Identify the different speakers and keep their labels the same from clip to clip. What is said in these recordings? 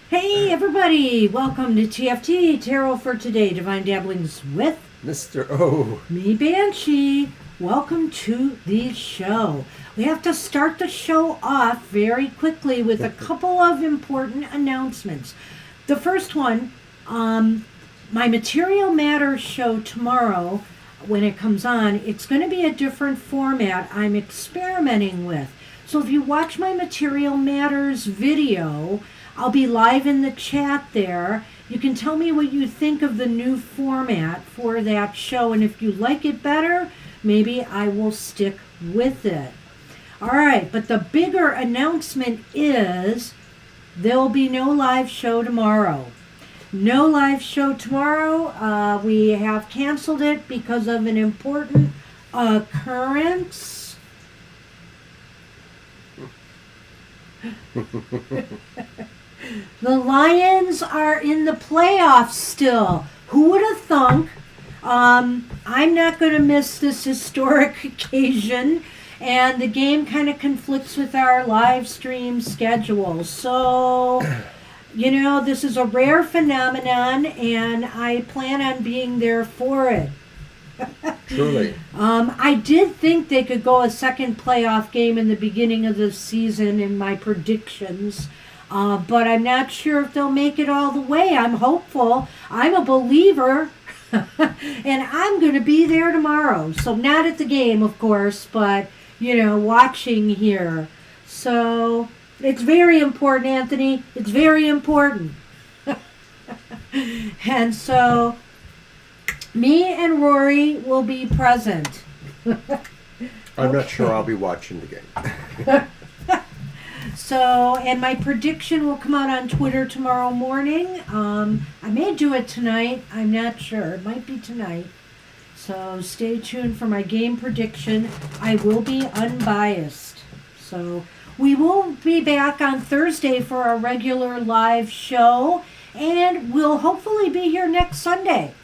Speaker 1: Hey everybody, welcome to TFT, Tarot for Today, Divine Dabblings with
Speaker 2: Mr. O.
Speaker 1: me, Banshee. Welcome to the show. We have to start the show off very quickly with a couple of important announcements. The first one, my Material Matters show tomorrow, when it comes on, it's going to be a different format I'm experimenting with. So if you watch my Material Matters video, I'll be live in the chat there. You can tell me what you think of the new format for that show, and if you like it better, maybe I will stick with it. All right, but the bigger announcement is there'll be no live show tomorrow. No live show tomorrow. We have canceled it because of an important occurrence. The Lions are in the playoffs still. Who would have thunk? I'm not going to miss this historic occasion, and the game kind of conflicts with our live stream schedule. So, this is a rare phenomenon, and I plan on being there for it.
Speaker 2: Truly.
Speaker 1: I did think they could go a second playoff game in the beginning of the season in my predictions. But I'm not sure if they'll make it all the way. I'm hopeful. I'm a believer. And I'm going to be there tomorrow. So not at the game, of course, but, watching here. So it's very important, Anthony. It's very important. And so me and Rory will be present.
Speaker 2: I'm not sure I'll be watching the game.
Speaker 1: So, and my prediction will come out on Twitter tomorrow morning. I may do it tonight. I'm not sure. It might be tonight. So stay tuned for my game prediction. I will be unbiased. So we will be back on Thursday for our regular live show. And we'll hopefully be here next Sunday.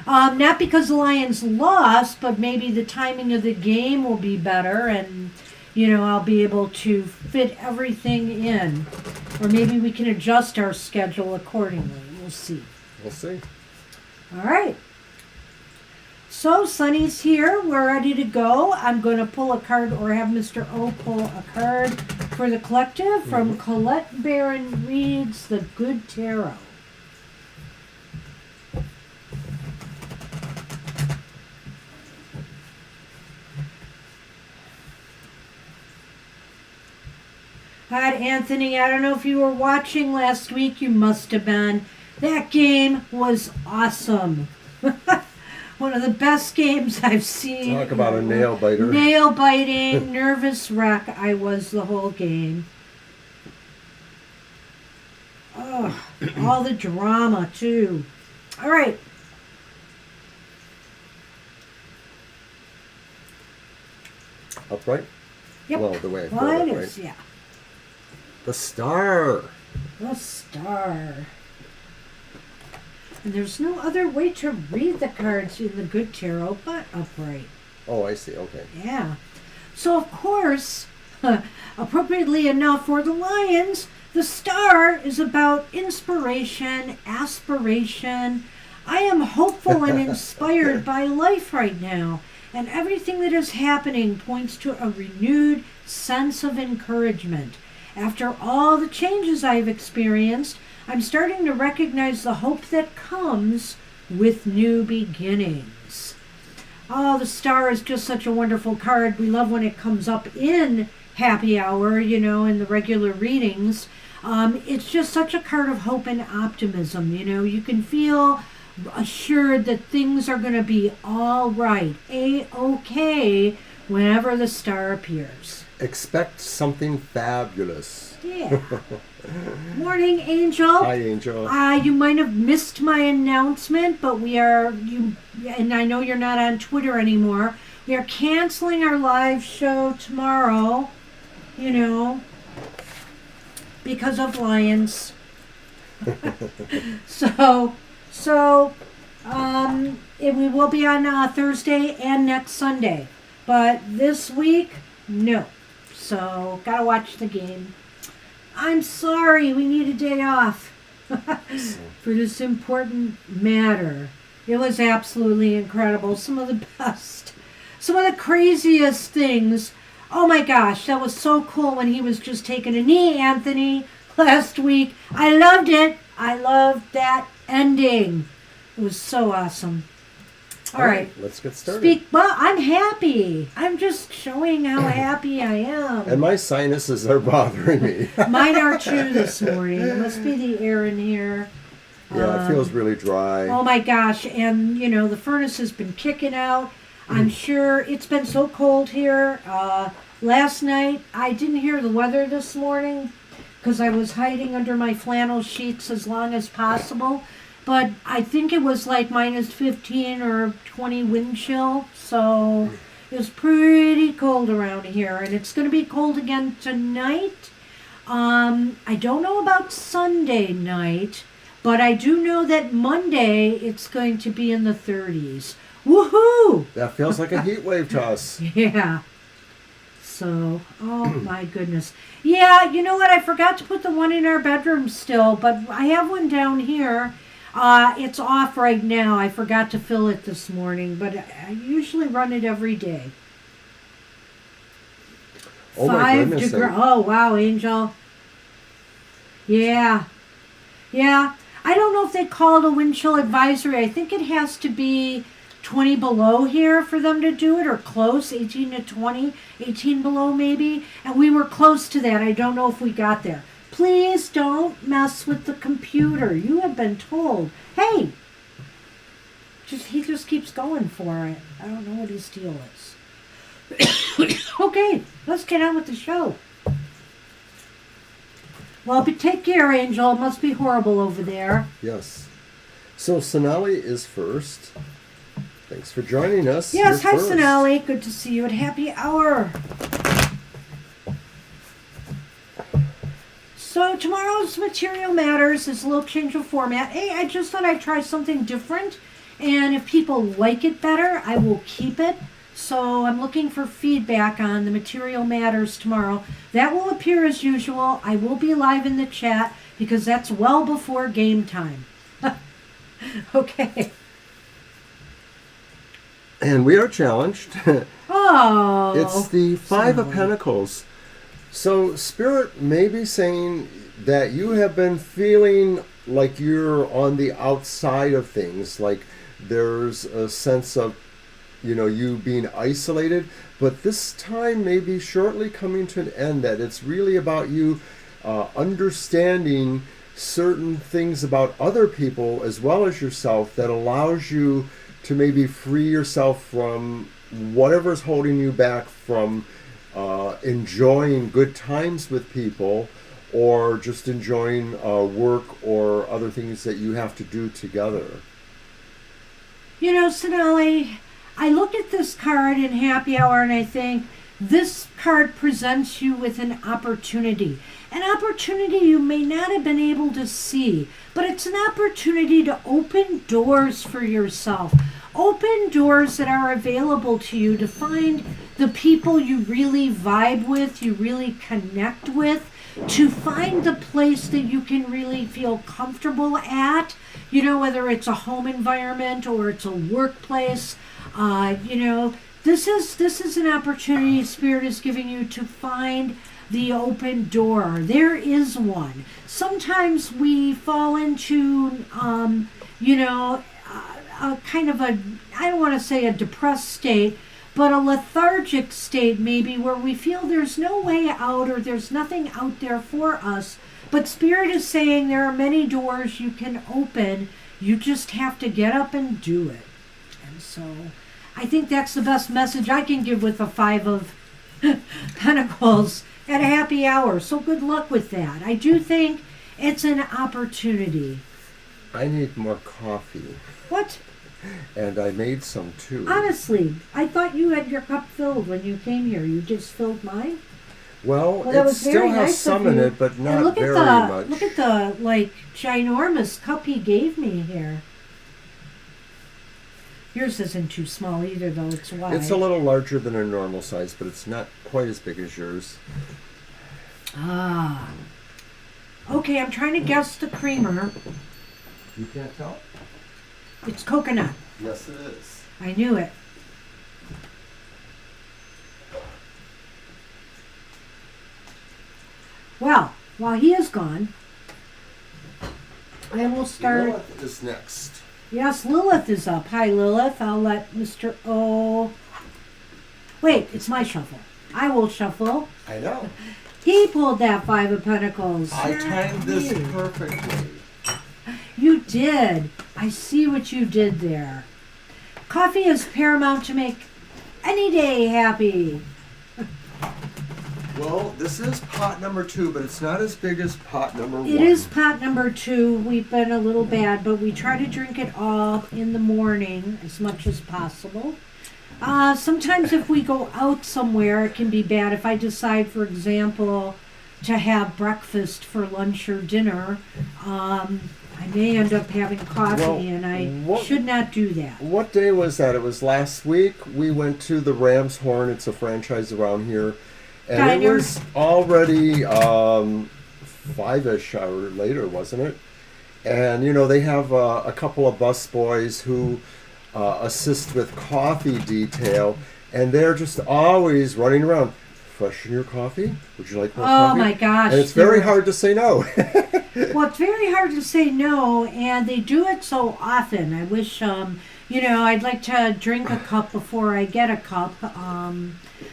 Speaker 1: Not because the Lions lost, but maybe the timing of the game will be better and I'll be able to fit everything in. Or maybe we can adjust our schedule accordingly. We'll see.
Speaker 2: We'll see.
Speaker 1: All right. So, Sunny's here. We're ready to go. I'm going to pull a card, or have Mr. O pull a card for the collective from Colette Barron Reads The Good Tarot. God, Anthony, I don't know if you were watching last week. You must have been. That game was awesome. One of the best games I've seen.
Speaker 2: Talk about a nail biter.
Speaker 1: Nail biting, nervous wreck. I was the whole game. Oh, all the drama, too. All right.
Speaker 2: Upright?
Speaker 1: Yep.
Speaker 2: Well, the way I
Speaker 1: Well,
Speaker 2: feel
Speaker 1: it
Speaker 2: it,
Speaker 1: is,
Speaker 2: right?
Speaker 1: yeah.
Speaker 2: The star.
Speaker 1: The star. And there's no other way to read the cards in the Good Tarot but upright.
Speaker 2: Oh, I see. Okay.
Speaker 1: Yeah. So, of course, appropriately enough for the Lions, the star is about inspiration, aspiration. I am hopeful and inspired by life right now, and everything that is happening points to a renewed sense of encouragement. After all the changes I've experienced, I'm starting to recognize the hope that comes with new beginnings. Oh, the star is just such a wonderful card. We love when it comes up in happy hour, in the regular readings. It's just such a card of hope and optimism. You can feel assured that things are going to be all right, A-OK, whenever the star appears.
Speaker 2: Expect something fabulous.
Speaker 1: Yeah. Morning, Angel.
Speaker 2: Hi, Angel.
Speaker 1: You might have missed my announcement, but and I know you're not on Twitter anymore. We are canceling our live show tomorrow, because of Lions. We will be on Thursday and next Sunday. But this week, no. So, gotta watch the game. I'm sorry, we need a day off for this important matter. It was absolutely incredible. Some of the best, some of the craziest things. Oh my gosh, that was so cool when he was just taking a knee, Anthony, last week. I loved it. I loved that ending. It was so awesome. All right.
Speaker 2: Let's get started.
Speaker 1: Well, I'm happy. I'm just showing how happy I am.
Speaker 2: And my sinuses are bothering me.
Speaker 1: Mine are too this morning. It must be the air in here.
Speaker 2: Yeah, it feels really dry.
Speaker 1: Oh my gosh. And, you know, the furnace has been kicking out. I'm sure it's been so cold here. Last night, I didn't hear the weather this morning because I was hiding under my flannel sheets as long as possible. But I think it was like minus 15 or 20 wind chill. So it was pretty cold around here. And it's going to be cold again tonight. I don't know about Sunday night. But I do know that Monday it's going to be in the 30s. Woohoo!
Speaker 2: That feels like a heat wave to us.
Speaker 1: Yeah. So, oh my goodness. Yeah, you know what? I forgot to put the one in our bedroom still. But I have one down here. It's off right now. I forgot to fill it this morning, but I usually run it every day.
Speaker 2: Oh my goodness.
Speaker 1: Oh, wow, Angel. Yeah. Yeah. I don't know if they call it a wind chill advisory. I think it has to be 20 below here for them to do it, or close, 18 to 20, 18 below maybe. And we were close to that. I don't know if we got there. Please don't mess with the computer. You have been told. Hey, he just keeps going for it. I don't know what his deal is. Okay, let's get on with the show. Well, but take care, Angel. It must be horrible over there.
Speaker 2: Yes. So Sonali is first. Thanks for joining us.
Speaker 1: Yes,
Speaker 2: You're
Speaker 1: hi,
Speaker 2: first.
Speaker 1: Sonali. Good to see you at Happy Hour. So tomorrow's Material Matters is a little change of format. Hey, I just thought I'd try something different. And if people like it better, I will keep it. So I'm looking for feedback on the Material Matters tomorrow. That will appear as usual. I will be live in the chat because that's well before game time. Okay.
Speaker 2: And we are challenged.
Speaker 1: Oh.
Speaker 2: It's the Five of
Speaker 1: Sonali.
Speaker 2: Pentacles. So Spirit may be saying that you have been feeling like you're on the outside of things, like there's a sense of, you know, you being isolated, but this time may be shortly coming to an end, that it's really about you understanding certain things about other people as well as yourself that allows you to maybe free yourself from whatever's holding you back from enjoying good times with people, or just enjoying work or other things that you have to do together.
Speaker 1: You know, Sonali, I look at this card in Happy Hour and I think this card presents you with an opportunity. An opportunity you may not have been able to see, but it's an opportunity to open doors for yourself. Open doors that are available to you to find the people you really vibe with, you really connect with, to find the place that you can really feel comfortable at, you know, whether it's a home environment or it's a workplace. You know, this is an opportunity Spirit is giving you to find the open door. There is one. Sometimes we fall into, you know, a kind of a, I don't want to say a depressed state, but a lethargic state maybe, where we feel there's no way out or there's nothing out there for us. But Spirit is saying there are many doors you can open. You just have to get up and do it. And so I think that's the best message I can give with the Five of Pentacles at a Happy Hour. So good luck with that. I do think it's an opportunity.
Speaker 2: I need more coffee.
Speaker 1: What?
Speaker 2: And I made some too.
Speaker 1: Honestly, I thought you had your cup filled when you came here. You just filled mine?
Speaker 2: Well,
Speaker 1: Well, that
Speaker 2: it
Speaker 1: was
Speaker 2: still
Speaker 1: very
Speaker 2: has
Speaker 1: nice
Speaker 2: some
Speaker 1: of
Speaker 2: in
Speaker 1: you.
Speaker 2: it, but
Speaker 1: And
Speaker 2: not
Speaker 1: look at
Speaker 2: very
Speaker 1: the,
Speaker 2: much.
Speaker 1: Look at the, like, ginormous cup he gave me here. Yours isn't too small either, though. It's wide.
Speaker 2: It's a little larger than a normal size, but it's not quite as big as yours.
Speaker 1: Ah. Okay, I'm trying to guess the creamer.
Speaker 2: You can't tell?
Speaker 1: It's coconut.
Speaker 2: Yes, it is.
Speaker 1: I knew it. Well, while he is gone, I will start.
Speaker 2: Lilith is next.
Speaker 1: Yes, Lilith is up. Hi, Lilith. I'll let Mr. O. Wait, it's my shuffle. I will shuffle.
Speaker 2: I know.
Speaker 1: He pulled that Five of Pentacles.
Speaker 2: I timed this
Speaker 1: You.
Speaker 2: perfectly.
Speaker 1: You did. I see what you did there. Coffee is paramount to make any day happy.
Speaker 2: Well, this is pot number 2, but it's not as big as pot number 1.
Speaker 1: It is pot number 2. We've been a little bad, but we try to drink it all in the morning as much as possible. Sometimes if we go out somewhere, it can be bad. If I decide, for example, to have breakfast for lunch or dinner, I may end up having coffee,
Speaker 2: Well,
Speaker 1: and I
Speaker 2: what-
Speaker 1: should not do that.
Speaker 2: What day was that? It was last week. We went to the Ram's Horn. It's a franchise around here. And it
Speaker 1: Diner.
Speaker 2: was already 5-ish or later, wasn't it? And, you know, they have a couple of bus boys who assist with coffee detail. And they're just always running around. Freshen your coffee? Would you like more
Speaker 1: Oh
Speaker 2: coffee?
Speaker 1: my gosh.
Speaker 2: And it's very
Speaker 1: they're-
Speaker 2: hard to say no.
Speaker 1: Well, it's very hard to say no, and they do it so often. I wish, I'd like to drink a cup before I get a cup.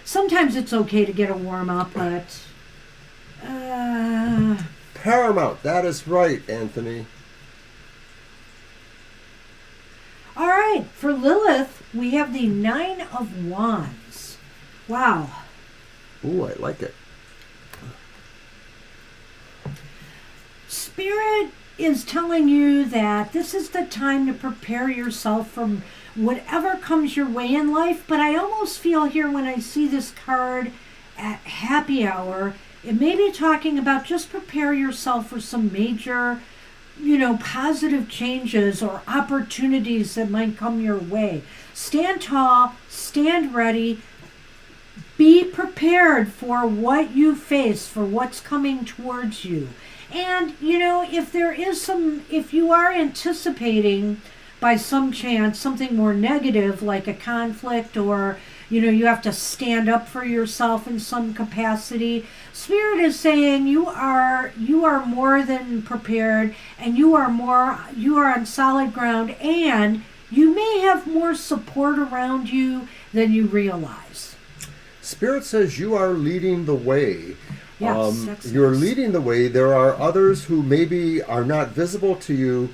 Speaker 1: Sometimes it's okay to get a warm up, but
Speaker 2: Paramount. That is right, Anthony.
Speaker 1: all right. For Lilith, we have the Nine of Wands. Wow.
Speaker 2: Ooh, I like it.
Speaker 1: Spirit is telling you that this is the time to prepare yourself from whatever comes your way in life. But I almost feel here when I see this card at happy hour, it may be talking about just prepare yourself for some major, positive changes or opportunities that might come your way. Stand tall, stand ready, be prepared for what you face, for what's coming towards you. And, if you are anticipating by some chance something more negative like a conflict or, you have to stand up for yourself in some capacity, Spirit is saying you are more than prepared, and you are on solid ground, and you may have more support around you than you realize.
Speaker 2: Spirit says you are leading the way.
Speaker 1: Yes, that's
Speaker 2: You're
Speaker 1: nice.
Speaker 2: leading the way. There are others who maybe are not visible to you,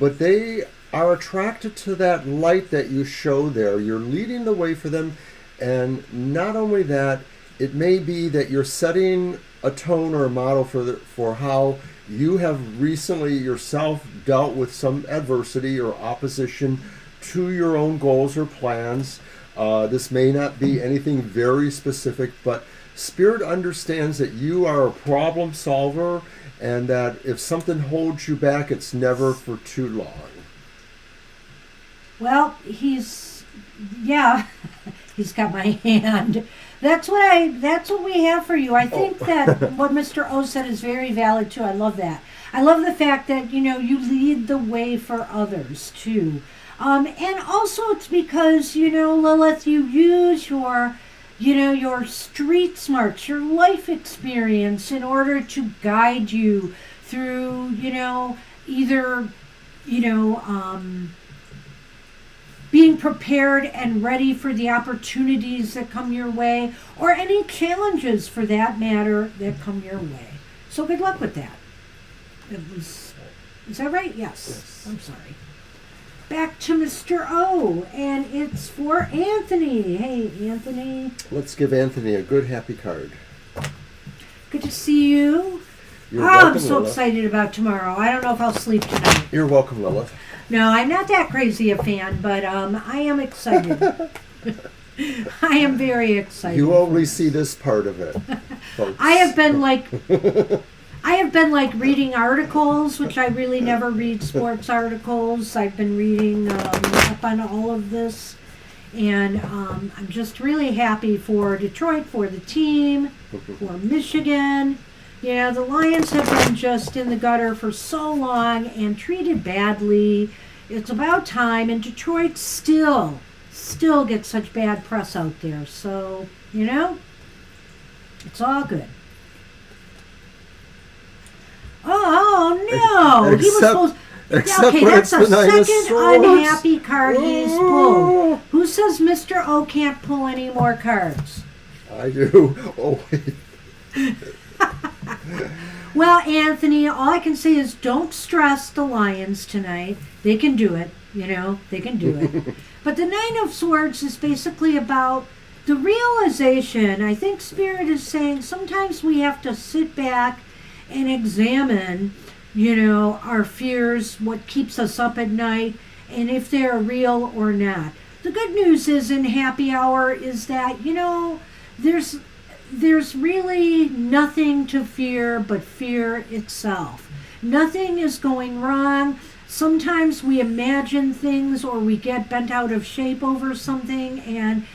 Speaker 2: but they are attracted to that light that you show there. You're leading the way for them. And not only that, it may be that you're setting a tone or a model for how you have recently yourself dealt with some adversity or opposition to your own goals or plans. This may not be anything very specific, but Spirit understands that you are a problem solver, and that if something holds you back, it's never for too long.
Speaker 1: Well, he's got my hand. That's what we have for you. I think that what Mr. O said is very valid too. I love that. I love the fact that, you lead the way for others too. And also it's because, Lilith, you use your street smarts, your life experience in order to guide you through, either, being prepared and ready for the opportunities that come your way, or any challenges for that matter that come your way. So good luck with that. Is that right? Yes. I'm sorry. Back to Mr. O, and it's for Anthony. Hey, Anthony.
Speaker 2: Let's give Anthony a good happy card.
Speaker 1: Good to see you.
Speaker 2: You're
Speaker 1: I'm
Speaker 2: welcome,
Speaker 1: so
Speaker 2: Lilith.
Speaker 1: excited about tomorrow. I don't know if I'll sleep tonight.
Speaker 2: You're welcome, Lilith.
Speaker 1: No, I'm not that crazy a fan, but I am excited. I am very excited.
Speaker 2: You only see this part of it, folks.
Speaker 1: I have been like reading articles, which I really never read sports articles. I've been reading up on all of this, and I'm just really happy for Detroit, for the team, for Michigan, You know, the Lions have been just in the gutter for so long and treated badly. It's about time, and Detroit still gets such bad press out there. So, you know, it's all good. Oh no! He was supposed.
Speaker 2: Except
Speaker 1: Okay,
Speaker 2: when
Speaker 1: that's
Speaker 2: it's
Speaker 1: a
Speaker 2: the Nine of
Speaker 1: second
Speaker 2: Swords.
Speaker 1: unhappy card he's pulled. Who says Mr. O can't pull any more cards?
Speaker 2: I do. Oh, wait.
Speaker 1: Well, Anthony, all I can say is don't stress the Lions tonight. They can do it. You know, they can do it. But the Nine of Swords is basically about the realization. I think Spirit is saying sometimes we have to sit back and examine, you know, our fears, what keeps us up at night, and if they're real or not. The good news is in happy hour is that, you know, there's really nothing to fear but fear itself. Nothing is going wrong. Sometimes we imagine things or we get bent out of shape over something, and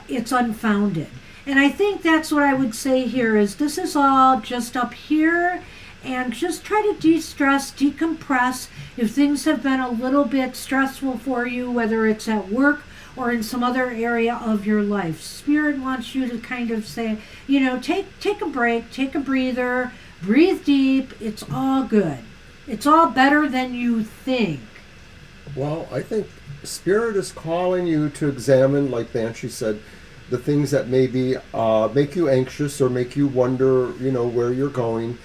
Speaker 1: it's unfounded. And I think that's what I would say here is this is all just up here, and just try to de-stress, decompress. If things have been a little bit stressful for you, whether it's at work or in some other area of your life, Spirit wants you to kind of say, you know, take a break, take a breather, breathe deep. It's all good. It's all better than you think.
Speaker 2: Well, I think Spirit is calling you to examine, like Banshee said, the things that maybe make you anxious or make you wonder, you know, where you're going.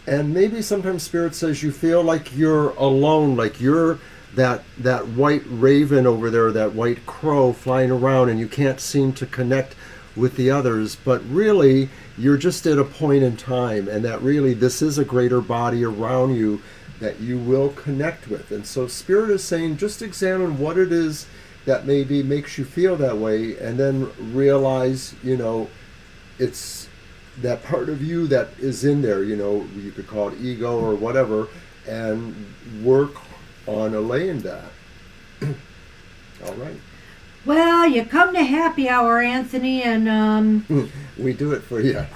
Speaker 2: And maybe sometimes Spirit says you feel like you're alone, like you're that white raven over there, that white crow flying around, and you can't seem to connect with the others. But really, you're just at a point in time, and that really this is a greater body around you that you will connect with. And so Spirit is saying just examine what it is that maybe makes you feel that way, and then realize, you know, it's that part of you that is in there, you know, you could call it ego or whatever, and work on allaying that. All right.
Speaker 1: Well, you come to happy hour, Anthony, and
Speaker 2: We do it for you.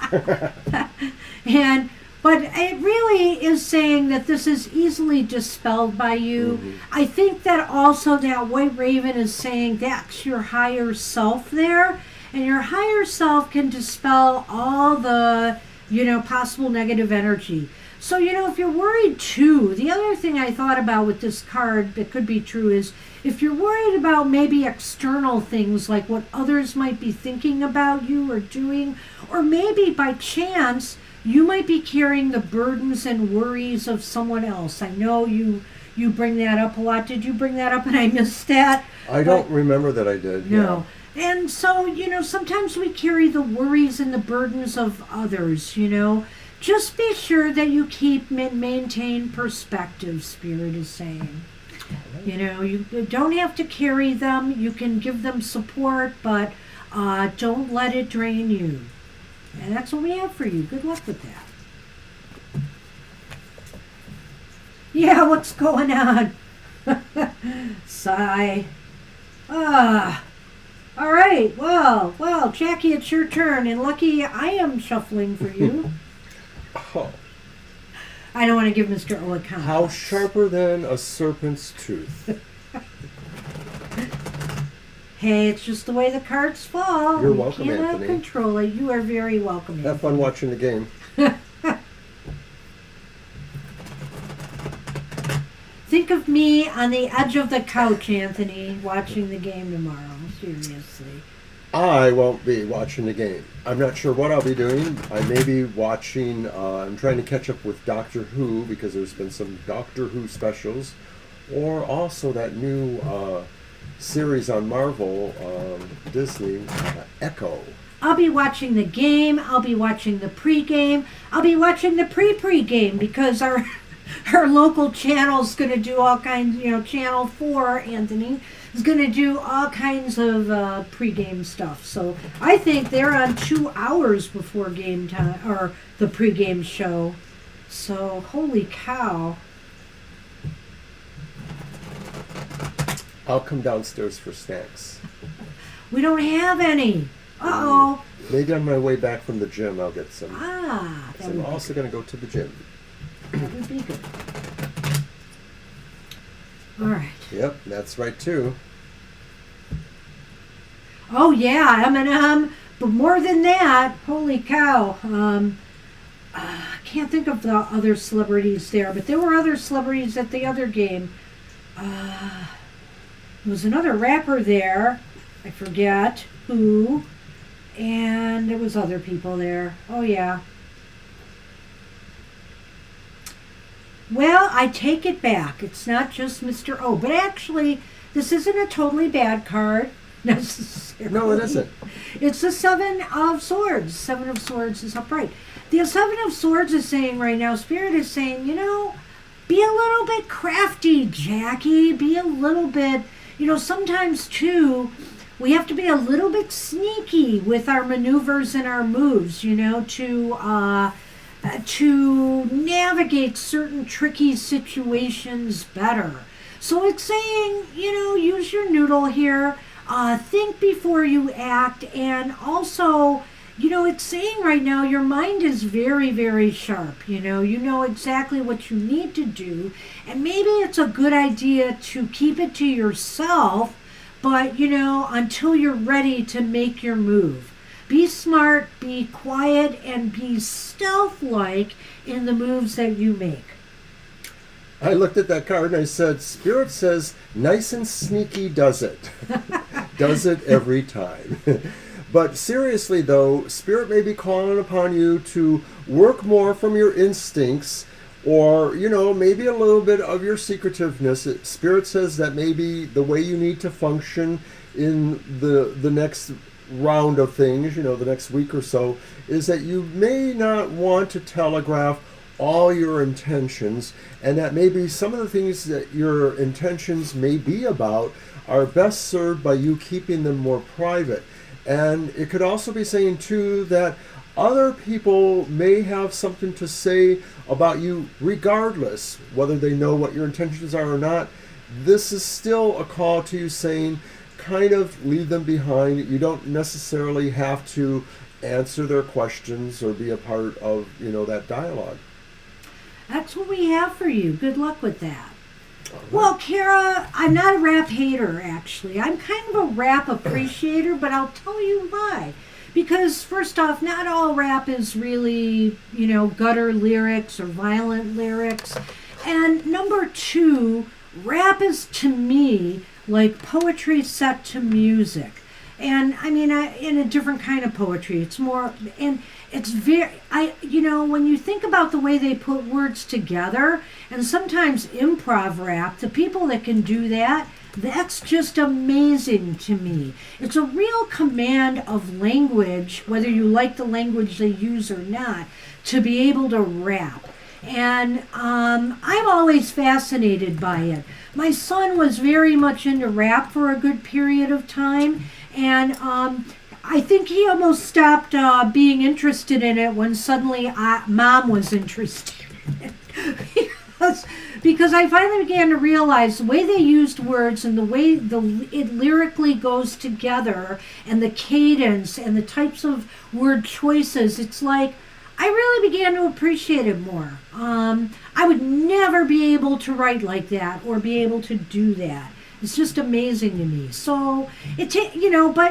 Speaker 1: but it really is saying that this is easily dispelled by you.
Speaker 2: Mm-hmm.
Speaker 1: I think that also that white raven is saying that's your higher self there, and your higher self can dispel all the, you know, possible negative energy. So, you know, if you're worried too, the other thing I thought about with this card that could be true is if you're worried about maybe external things like what others might be thinking about you or doing, or maybe by chance you might be carrying the burdens and worries of someone else. I know you bring that up a lot. Did you bring that up and I missed that?
Speaker 2: I don't remember that I did.
Speaker 1: No. And so, you know, sometimes we carry the worries and the burdens of others, you know. Just be sure that you maintain perspective, Spirit is saying. You know, you don't have to carry them. You can give them support, but don't let it drain you. And that's what we have for you. Good luck with that. Yeah, what's going on? Sigh. All right. Well, Jackie, it's your turn. And Lucky, I am shuffling for you.
Speaker 2: Oh,
Speaker 1: I don't want to give Mr. O a count.
Speaker 2: how sharper than a serpent's tooth.
Speaker 1: Hey, it's just the way the cards fall.
Speaker 2: You're welcome,
Speaker 1: You cannot
Speaker 2: Anthony.
Speaker 1: control it. You are very welcome.
Speaker 2: Have fun watching the game.
Speaker 1: Think of me on the edge of the couch, Anthony, watching the game tomorrow. Seriously.
Speaker 2: I won't be watching the game. I'm not sure what I'll be doing. I may be watching, I'm trying to catch up with Doctor Who because there's been some Doctor Who specials, or also that new series on Marvel, Disney, Echo.
Speaker 1: I'll be watching the game. I'll be watching the pre-game. I'll be watching the pre-game because our local channel's going to do all kinds, you know, Channel 4, Anthony, is going to do all kinds of pre-game stuff. So I think they're on 2 hours before game time, or the pre-game show. So, holy cow.
Speaker 2: I'll come downstairs for snacks.
Speaker 1: We don't have any. Uh-oh.
Speaker 2: Maybe on my way back from the gym, I'll get some.
Speaker 1: Ah, that
Speaker 2: I'm
Speaker 1: would
Speaker 2: also going to go to the gym.
Speaker 1: that would be good. All right.
Speaker 2: Yep, that's right too.
Speaker 1: Oh yeah, M&M. But more than that, holy cow. I can't think of the other celebrities there, but there were other celebrities at the other game. There was another rapper there. I forget who. And there was other people there. Oh yeah. Well, I take it back. It's not just Mr. O. But actually, this isn't a totally bad card necessarily.
Speaker 2: No, it isn't.
Speaker 1: It's the Seven of Swords. Seven of Swords is upright. The Seven of Swords is saying right now, Spirit is saying, be a little bit crafty, Jackie. Be a little bit, sometimes too, we have to be a little bit sneaky with our maneuvers and our moves, to navigate certain tricky situations better. So it's saying, use your noodle here. Think before you act, and also, it's saying right now your mind is very, very sharp. You know exactly what you need to do, and maybe it's a good idea to keep it to yourself, but, until you're ready to make your move. Be smart, be quiet, and be stealth-like in the moves that you make.
Speaker 2: I looked at that card and I said, Spirit says, nice and sneaky does it. Does it every time. But seriously, though, Spirit may be calling upon you to work more from your instincts, or, maybe a little bit of your secretiveness. Spirit says that maybe the way you need to function in the next round of things, the next week or so, is that you may not want to telegraph all your intentions, and that maybe some of the things that your intentions may be about are best served by you keeping them more private. And it could also be saying too that other people may have something to say about you regardless, whether they know what your intentions are or not. This is still a call to you saying, kind of leave them behind. You don't necessarily have to answer their questions or be a part of, that dialogue.
Speaker 1: That's what we have for you. Good luck with that.
Speaker 2: Right.
Speaker 1: Well, Kara, I'm not a rap hater, actually. I'm kind of a rap appreciator, but I'll tell you why. Because, first off, not all rap is really, gutter lyrics or violent lyrics. And number two, rap is, to me, like poetry set to music. And I mean, in a different kind of poetry, it's more, and it's when you think about the way they put words together, and sometimes improv rap, the people that can do that, that's just amazing to me. It's a real command of language, whether you like the language they use or not, to be able to rap. And I'm always fascinated by it. My son was very much into rap for a good period of time, and I think he almost stopped being interested in it when suddenly Mom was interested in it. because I finally began to realize the way they used words and the way it lyrically goes together, and the cadence and the types of word choices, it's like I really began to appreciate it more. I would never be able to write like that or be able to do that. It's just amazing to me. So, but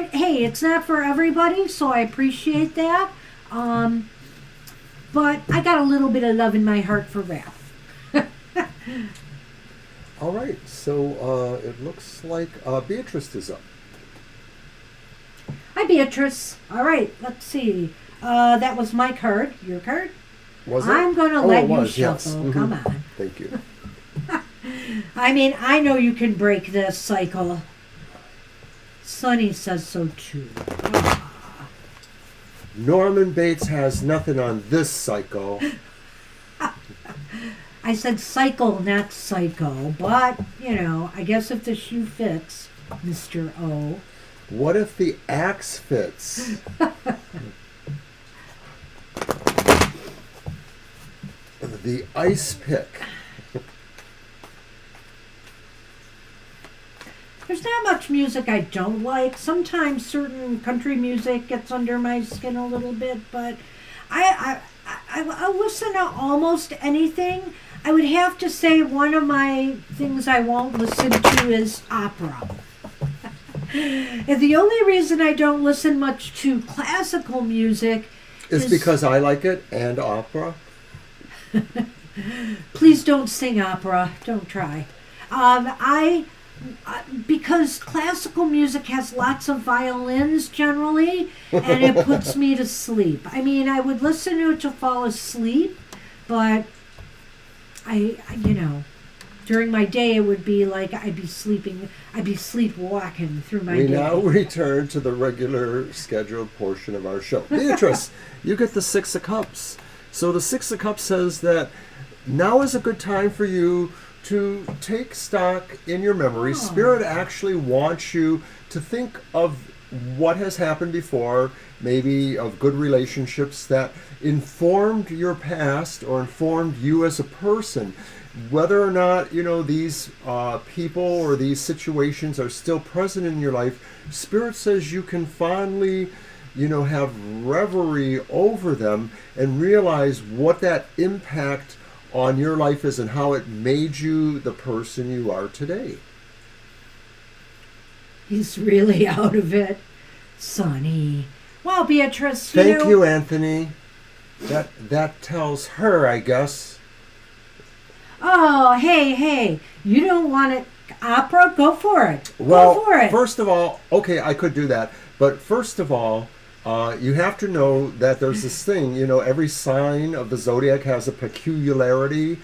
Speaker 1: hey, it's not for everybody, so I appreciate that. But I got a little bit of love in my heart for rap.
Speaker 2: All right, so it looks like Beatrice is up.
Speaker 1: Hi, Beatrice. All right, let's see. That was my card. Your card?
Speaker 2: Was it?
Speaker 1: I'm going to let you
Speaker 2: was,
Speaker 1: shuffle.
Speaker 2: yes.
Speaker 1: Come on.
Speaker 2: Thank you.
Speaker 1: I mean, I know you can break this cycle. Sonny says so too.
Speaker 2: Norman Bates has nothing on this cycle.
Speaker 1: I said cycle, not psycho, but, I guess if the shoe fits, Mr. O.
Speaker 2: What if the axe fits? The ice pick.
Speaker 1: There's there's not much music I don't like. Sometimes certain country music gets under my skin a little bit, but I listen to almost anything. I would have to say one of my things I won't listen to is opera. And the only reason I don't listen much to classical music
Speaker 2: is because I like it and opera.
Speaker 1: Please don't sing opera. Don't try. Because classical music has lots of violins generally, and it puts me to sleep. I mean, I would listen to it to fall asleep, but during my day it would be like I'd be sleepwalking through my day.
Speaker 2: We now return to the regular scheduled portion of our show. Beatrice, you get the Six of Cups. So the Six of Cups says that now is a good time for you to take stock in your memory. Spirit actually wants you to think of what has happened before, maybe of good relationships that informed your past or informed you as a person. Whether or not, these people or these situations are still present in your life, Spirit says you can fondly, have reverie over them and realize what that impact on your life is and how it made you the person you are today.
Speaker 1: He's really out of it, Sonny. Well, Beatrice,
Speaker 2: Thank you, Anthony. That tells her, I guess.
Speaker 1: Oh, hey, you don't want it opera? Go for it.
Speaker 2: Well,
Speaker 1: Go for it.
Speaker 2: First of all, okay, I could do that. But first of all, you have to know that there's this thing, every sign of the zodiac has a peculiarity.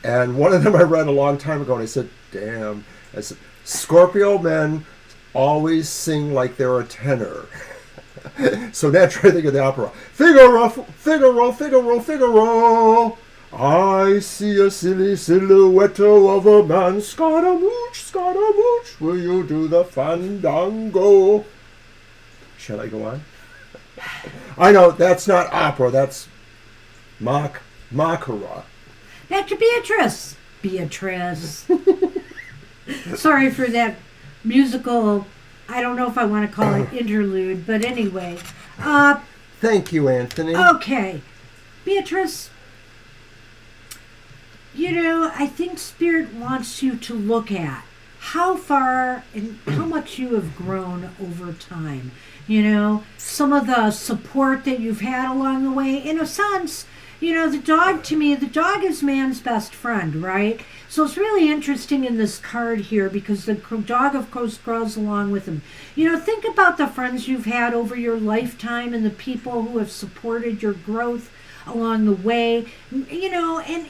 Speaker 2: And one of them I read a long time ago, and I said, damn. I said, Scorpio men always sing like they're a tenor. So naturally I think of the opera. Figaro, Figaro, Figaro, Figaro. I see a silly silhouette of a man. Scaramouche, will you do the fandango? Shall I go on? I know, that's not opera, that's Makara.
Speaker 1: Back to Beatrice. Sorry for that musical, I don't know if I want to call it interlude, but anyway.
Speaker 2: Thank you, Anthony.
Speaker 1: Okay. Beatrice, I think Spirit wants you to look at how far and how much you have grown over time. Some of the support that you've had along the way. In a sense, the dog, to me, the dog is man's best friend, right? So it's really interesting in this card here because the dog, of course, grows along with him. Think about the friends you've had over your lifetime and the people who have supported your growth along the way. And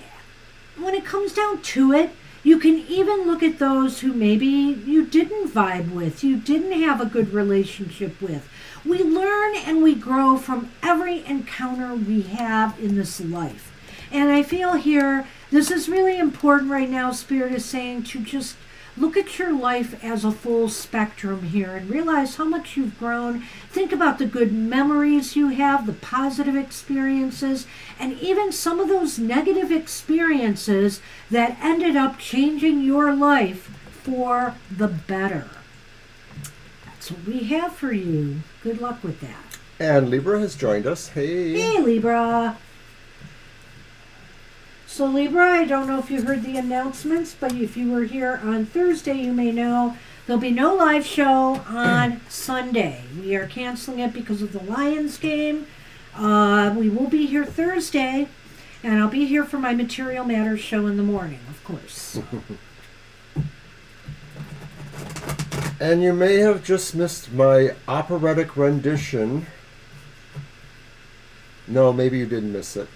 Speaker 1: when it comes down to it, you can even look at those who maybe you didn't vibe with, you didn't have a good relationship with. We learn and we grow from every encounter we have in this life. And I feel here, this is really important right now. Spirit is saying to just look at your life as a full spectrum here and realize how much you've grown. Think about the good memories you have, the positive experiences, and even some of those negative experiences that ended up changing your life for the better. That's what we have for you. Good luck with that.
Speaker 2: And Libra has joined us. Hey.
Speaker 1: Hey, Libra. So Libra, I don't know if you heard the announcements, but if you were here on Thursday, you may know there'll be no live show on Sunday. We are canceling it because of the Lions game. We will be here Thursday, and I'll be here for my Material Matters show in the morning, of course.
Speaker 2: And you may have just missed my operatic rendition. No, maybe you didn't miss it.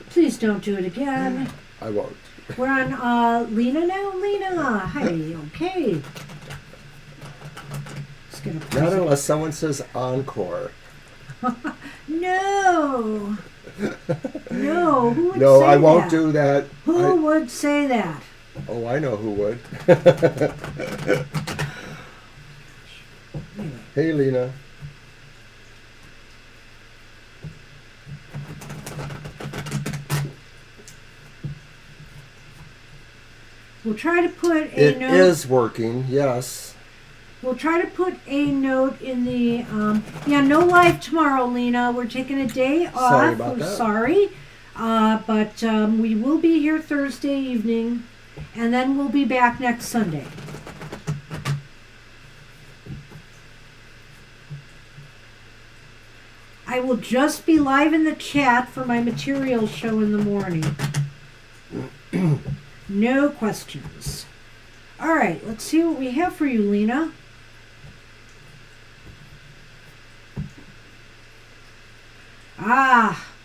Speaker 1: Please don't do it again.
Speaker 2: I won't.
Speaker 1: We're on Lena now. Lena, hi. Okay.
Speaker 2: Not unless someone says encore.
Speaker 1: No. No. Who would say
Speaker 2: No, I won't
Speaker 1: that?
Speaker 2: do that.
Speaker 1: Who would say that?
Speaker 2: Oh, I know who would.
Speaker 1: Anyway.
Speaker 2: Hey, Lena.
Speaker 1: We'll try to put a
Speaker 2: It
Speaker 1: note.
Speaker 2: is working, yes.
Speaker 1: We'll try to put a note in the, no live tomorrow, Lena. We're taking a day off.
Speaker 2: Sorry about
Speaker 1: We're
Speaker 2: that.
Speaker 1: sorry. But we will be here Thursday evening, and then we'll be back next Sunday. I will just be live in the chat for my materials show in the morning. No questions. All right, let's see what we have for you, Lena.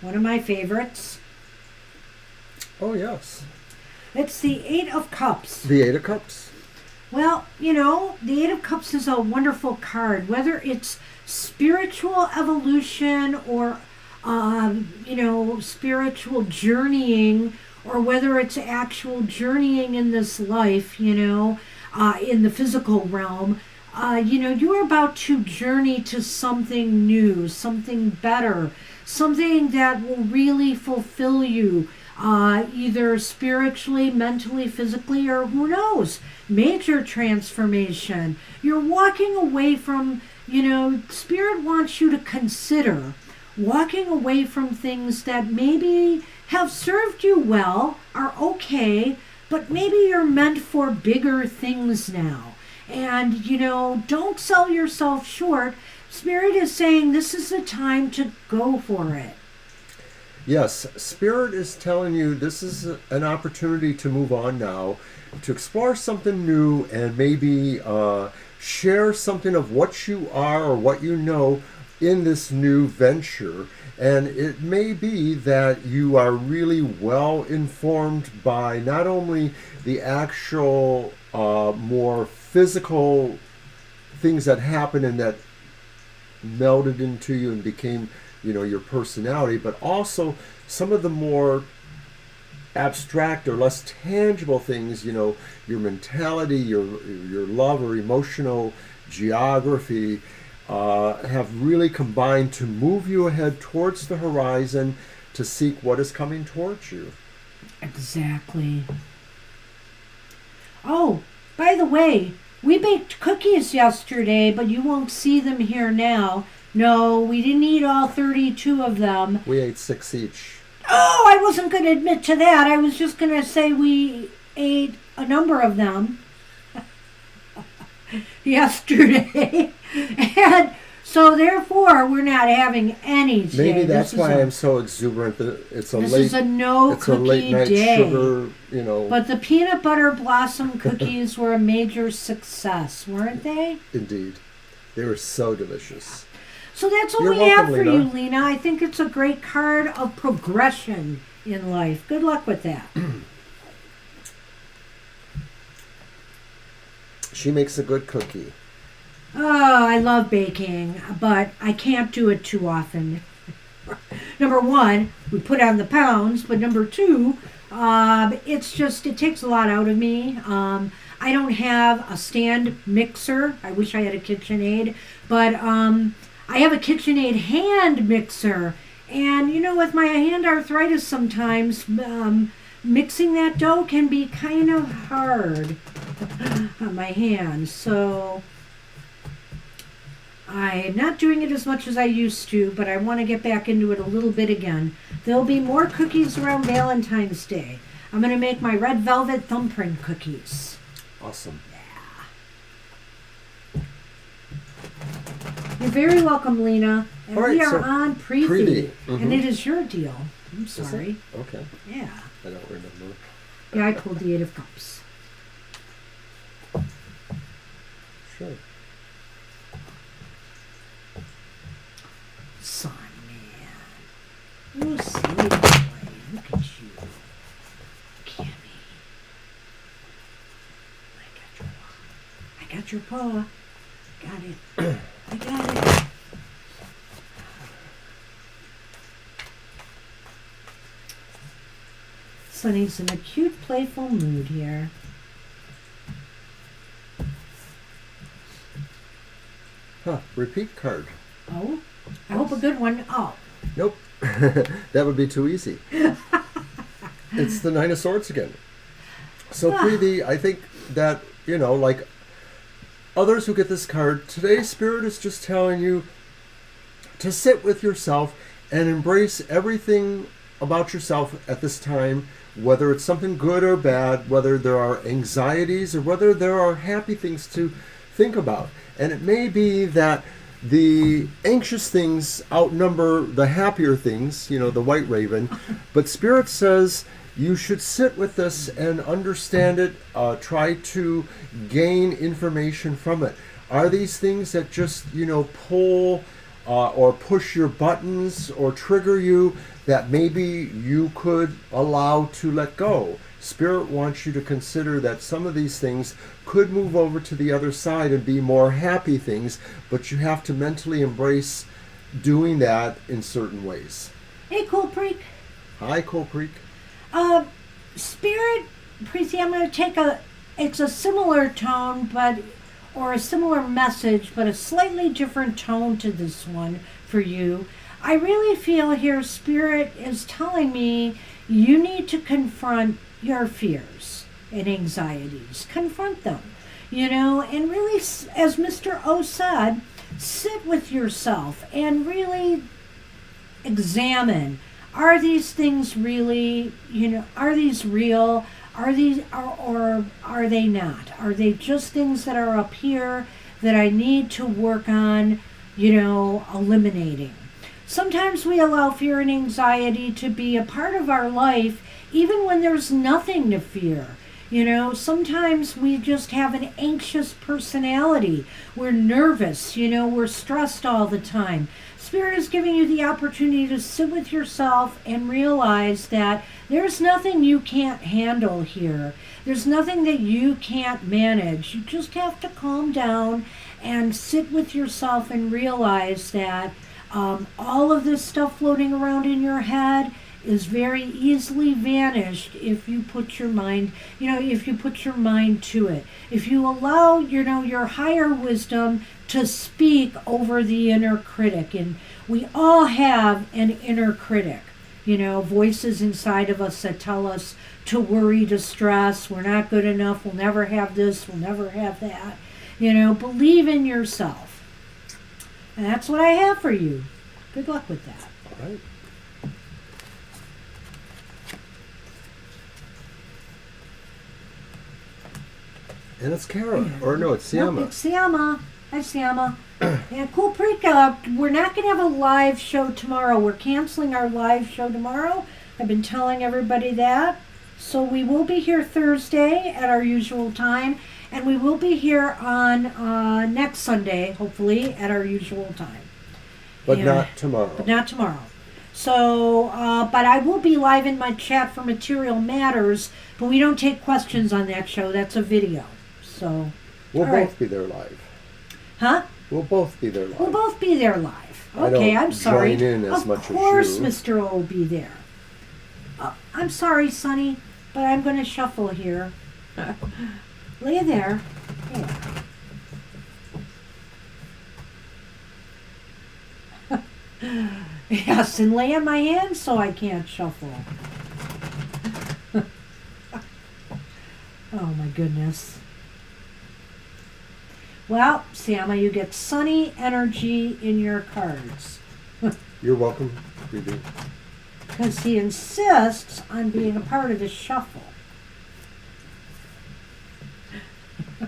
Speaker 1: One of my favorites.
Speaker 2: Oh, yes.
Speaker 1: It's the Eight of Cups.
Speaker 2: The Eight of Cups.
Speaker 1: Well, the Eight of Cups is a wonderful card, whether it's spiritual evolution or, spiritual journeying, or whether it's actual journeying in this life, in the physical realm. You're about to journey to something new, something better, something that will really fulfill you, either spiritually, mentally, physically, or who knows, major transformation. You're walking away from, Spirit wants you to consider walking away from things that maybe have served you well, are okay, but maybe you're meant for bigger things now. And, don't sell yourself short. Spirit is saying this is the time to go for it.
Speaker 2: Yes, Spirit is telling you this is an opportunity to move on now, to explore something new, and maybe share something of what you are or what you know in this new venture. And it may be that you are really well informed by not only the actual more physical things that happen and that melded into you and became, your personality, but also some of the more abstract or less tangible things, your mentality, your love or emotional geography, have really combined to move you ahead towards the horizon to seek what is coming towards you.
Speaker 1: Exactly. Oh, by the way, we baked cookies yesterday, but you won't see them here now. No, we didn't eat all 32 of them.
Speaker 2: We ate 6 each.
Speaker 1: Oh, I wasn't going to admit to that. I was just going to say we ate a number of them yesterday. And so therefore, we're not having any today.
Speaker 2: Maybe that's why I'm so exuberant. It's a
Speaker 1: this
Speaker 2: late,
Speaker 1: is a no
Speaker 2: it's
Speaker 1: cookie
Speaker 2: a late night
Speaker 1: day.
Speaker 2: sugar,
Speaker 1: But the peanut butter blossom cookies were a major success, weren't they?
Speaker 2: Indeed. They were so delicious.
Speaker 1: So that's what
Speaker 2: You're
Speaker 1: we have
Speaker 2: welcome,
Speaker 1: for
Speaker 2: Lena.
Speaker 1: you, Lena. I think it's a great card of progression in life. Good luck with that.
Speaker 2: She makes a good cookie.
Speaker 1: Oh, I love baking, but I can't do it too often. Number one, we put on the pounds, but number two, it takes a lot out of me. I don't have a stand mixer. I wish I had a KitchenAid, but I have a KitchenAid hand mixer. And, with my hand arthritis sometimes, mixing that dough can be kind of hard on my hands. So I'm not doing it as much as I used to, but I want to get back into it a little bit again. There'll be more cookies around Valentine's Day. I'm going to make my red velvet thumbprint cookies.
Speaker 2: Awesome.
Speaker 1: You're very welcome, Lena. And
Speaker 2: All right,
Speaker 1: we are
Speaker 2: so
Speaker 1: on Preeti.
Speaker 2: Preeti.
Speaker 1: And it is your deal. I'm
Speaker 2: Is it?
Speaker 1: sorry.
Speaker 2: Okay.
Speaker 1: Yeah.
Speaker 2: I don't remember.
Speaker 1: Yeah, I pulled the Eight of Cups.
Speaker 2: Sure.
Speaker 1: Son, man. You sweet boy. Look at you. Kimmy. I got your paw. Got it. I got it. Sonny's in a cute, playful mood here.
Speaker 2: Huh. Repeat card.
Speaker 1: Oh, I hope a good one. Oh,
Speaker 2: Nope. That would be too easy. It's the Nine of Swords again. So, Preeti, I think that, like others who get this card, today's Spirit is just telling you to sit with yourself and embrace everything about yourself at this time, whether it's something good or bad, whether there are anxieties or whether there are happy things to think about. And it may be that the anxious things outnumber the happier things, the white raven, but Spirit says you should sit with this and understand it, try to gain information from it. Are these things that just, pull or push your buttons or trigger you that maybe you could allow to let go? Spirit wants you to consider that some of these things could move over to the other side and be more happy things, but you have to mentally embrace doing that in certain ways.
Speaker 1: Hey, Cool Creek.
Speaker 2: Hi, Cool Creek.
Speaker 1: Spirit, Preeti, I'm going to take it's a similar tone, or a similar message, but a slightly different tone to this one for you. I really feel here Spirit is telling me you need to confront your fears and anxieties. Confront them, and really, as Mr. O said, sit with yourself and really examine, are these things really, are these real? Are these, or are they not? Are they just things that are up here that I need to work on, eliminating? Sometimes we allow fear and anxiety to be a part of our life even when there's nothing to fear. Sometimes we just have an anxious personality. We're nervous, we're stressed all the time. Spirit is giving you the opportunity to sit with yourself and realize that there's nothing you can't handle here. There's nothing that you can't manage. You just have to calm down and sit with yourself and realize that all of this stuff floating around in your head is very easily vanished if you put your mind, to it. If you allow, your higher wisdom to speak over the inner critic. And we all have an inner critic, voices inside of us that tell us to worry, to stress, we're not good enough, we'll never have this, we'll never have that. Believe in yourself. And that's what I have for you. Good luck with that.
Speaker 2: All right. And it's Kara. Or no, it's Siama.
Speaker 1: No, it's Siama. Hi, Siama. Yeah, Cool Creek, we're not going to have a live show tomorrow. We're canceling our live show tomorrow. I've been telling everybody that. So we will be here Thursday at our usual time. And we will be here on next Sunday, hopefully, at our usual time.
Speaker 2: But not tomorrow.
Speaker 1: But not tomorrow. So, but I will be live in my chat for Material Matters, but we don't take questions on that show. That's a video. So,
Speaker 2: we'll both be there live.
Speaker 1: Huh?
Speaker 2: We'll both be there live.
Speaker 1: We'll both be there live.
Speaker 2: I
Speaker 1: Okay,
Speaker 2: don't
Speaker 1: I'm sorry.
Speaker 2: join in as much as you.
Speaker 1: Of course, Mr. O will be there. I'm sorry, Sonny, but I'm going to shuffle here. Lay there. Yeah. Yes, and lay on my hand so I can't shuffle. Oh my goodness. Well, Siama, you get sunny energy in your cards.
Speaker 2: You're welcome, Ruby.
Speaker 1: Because he insists on being a part of the shuffle.
Speaker 2: I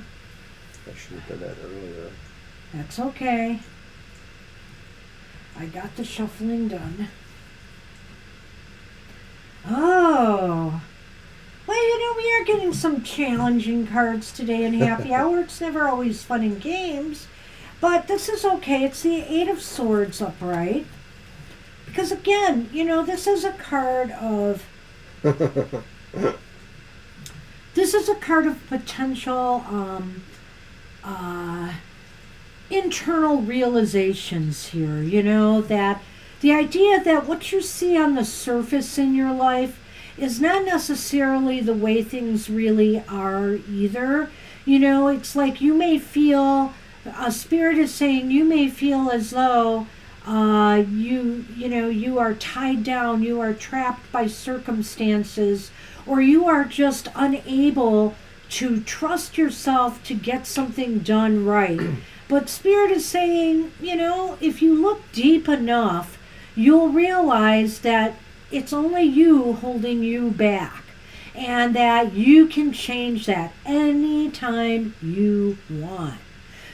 Speaker 2: should have done that earlier.
Speaker 1: That's okay. I got the shuffling done. Oh. Well, we are getting some challenging cards today in Happy Hour. It's never always fun in games. But this is okay. It's the Eight of Swords upright. Because again, this is a card of... this is a card of potential internal realizations here. That the idea that what you see on the surface in your life is not necessarily the way things really are either. It's like you may feel, a spirit is saying you may feel as though you are tied down, you are trapped by circumstances, or you are just unable to trust yourself to get something done right. But Spirit is saying, if you look deep enough, you'll realize that it's only you holding you back, and that you can change that anytime you want.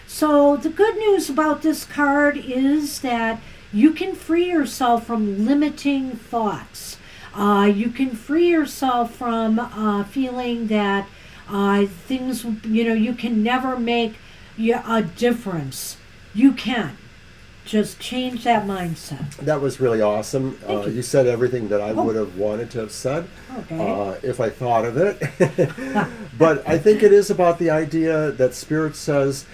Speaker 1: So the good news about this card is that you can free yourself from limiting thoughts. You can free yourself from feeling that things, you can never make a difference. You can. Just change that mindset.
Speaker 2: That was really awesome. You said everything that I would have wanted to have said,
Speaker 1: Okay.
Speaker 2: if I thought of it. But I think it is about the idea that Spirit says,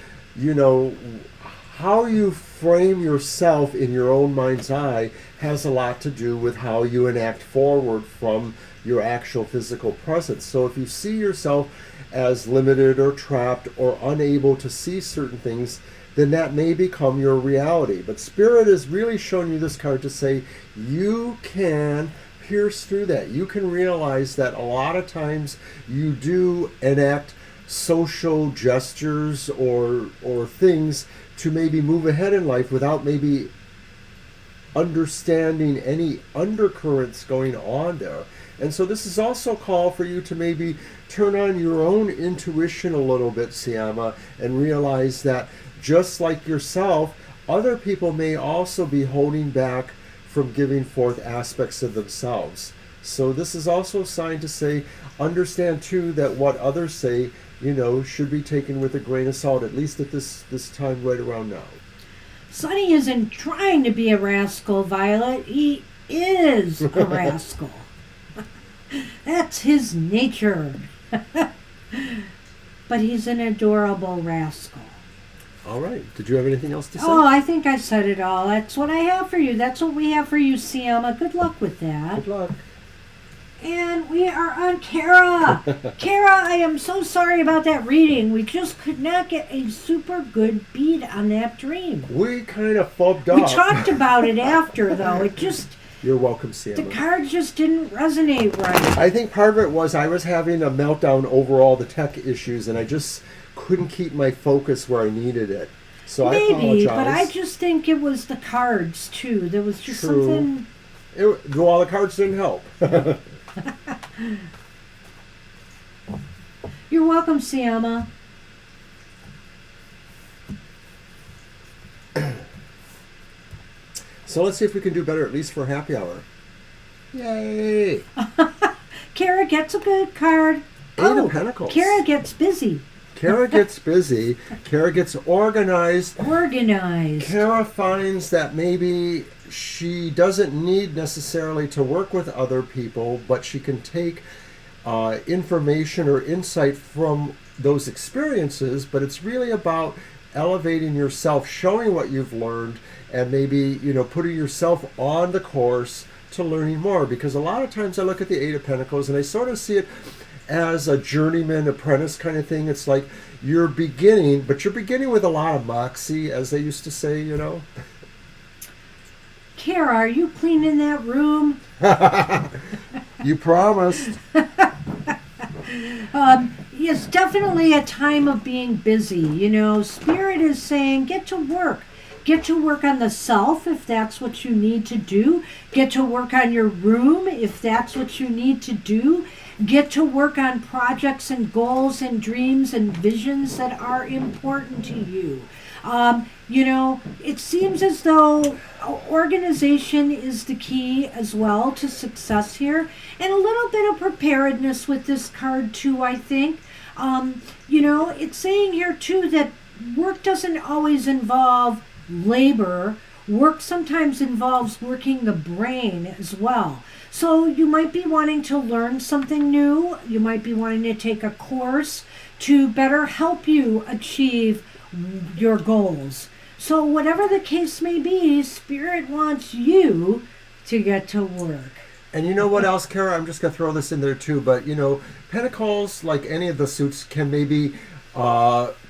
Speaker 2: how you frame yourself in your own mind's eye has a lot to do with how you enact forward from your actual physical presence. So if you see yourself as limited or trapped or unable to see certain things, then that may become your reality. But Spirit is really showing you this card to say you can pierce through that. You can realize that a lot of times you do enact social gestures or things to maybe move ahead in life without maybe understanding any undercurrents going on there. And so this is also a call for you to maybe turn on your own intuition a little bit, Siama, and realize that just like yourself, other people may also be holding back from giving forth aspects of themselves. So this is also a sign to say, understand too that what others say, should be taken with a grain of salt, at least at this time right around now.
Speaker 1: Sonny isn't trying to be a rascal, Violet. He is a rascal. That's his nature. But he's an adorable rascal.
Speaker 2: All right. Did you have anything else to say?
Speaker 1: Oh, I think I said it all. That's what I have for you. That's what we have for you, Siama. Good luck with that.
Speaker 2: Good luck.
Speaker 1: And we are on Kara. Kara, I am so sorry about that reading. We just could not get a super good bead on that dream.
Speaker 2: We kind of fubbed up.
Speaker 1: We talked about it after, though.
Speaker 2: You're welcome, Siama.
Speaker 1: The card just didn't resonate right.
Speaker 2: I think part of it was I was having a meltdown over all the tech issues, and I just couldn't keep my focus where I needed it. So I apologize.
Speaker 1: But I just think it was the cards, too. There was just
Speaker 2: True.
Speaker 1: something...
Speaker 2: Well, the cards didn't help.
Speaker 1: You're welcome, Siama.
Speaker 2: So let's see if we can do better, at least for happy hour. Yay!
Speaker 1: Kara gets a good card.
Speaker 2: Eight of Pentacles.
Speaker 1: Kara gets busy.
Speaker 2: Kara gets busy. Kara gets organized. Kara finds that maybe she doesn't need necessarily to work with other people, but she can take information or insight from those experiences, but it's really about elevating yourself, showing what you've learned, and maybe, putting yourself on the course to learning more. Because a lot of times I look at the Eight of Pentacles and I sort of see it as a journeyman apprentice kind of thing. It's like you're beginning, but you're beginning with a lot of moxie, as they used to say,
Speaker 1: Kara, are you cleaning that room?
Speaker 2: You promised.
Speaker 1: It's definitely a time of being busy. Spirit is saying get to work. Get to work on the self if that's what you need to do. Get to work on your room if that's what you need to do. Get to work on projects and goals and dreams and visions that are important to you. It seems as though organization is the key as well to success here, and a little bit of preparedness with this card too, I think. It's saying here too that work doesn't always involve labor. Work sometimes involves working the brain as well. So you might be wanting to learn something new. You might be wanting to take a course to better help you achieve your goals. So whatever the case may be, Spirit wants you to get to work.
Speaker 2: And you know what else, Kara? I'm just going to throw this in there too, but Pentacles, like any of the suits, can maybe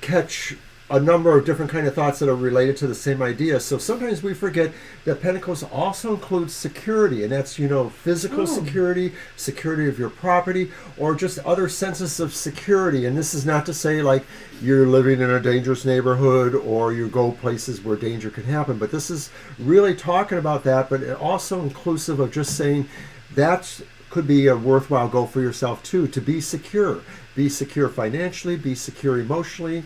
Speaker 2: catch a number of different kind of thoughts that are related to the same idea. So sometimes we forget that Pentacles also includes security, and that's, physical security, security of your property, or just other senses of security. And this is not to say like you're living in a dangerous neighborhood or you go places where danger can happen, but this is really talking about that, but also inclusive of just saying that could be a worthwhile goal for yourself too, to be secure. Be secure financially, be secure emotionally.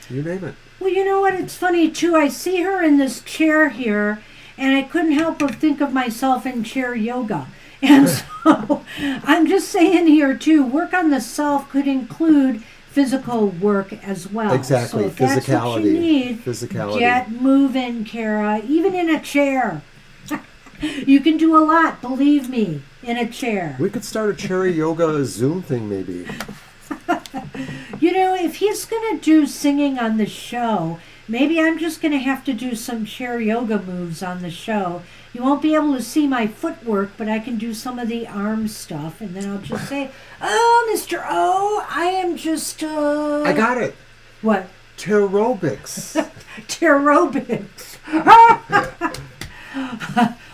Speaker 2: You name it.
Speaker 1: Well, you know what? It's funny, too. I see her in this chair here, and I couldn't help but think of myself in chair yoga. And so I'm just saying here, too, work on the self could include physical work as well.
Speaker 2: Exactly.
Speaker 1: So if that's what you need, get moving, Kara, even in a chair. You can do a lot, believe me, in a chair.
Speaker 2: We could start a chair yoga Zoom thing, maybe.
Speaker 1: If he's going to do singing on the show, maybe I'm just going to have to do some chair yoga moves on the show. You won't be able to see my footwork, but I can do some of the arm stuff, and then I'll just say, "Oh, Mr. O, I am just,
Speaker 2: I got it.
Speaker 1: What?
Speaker 2: Terrobics.
Speaker 1: Terrobics.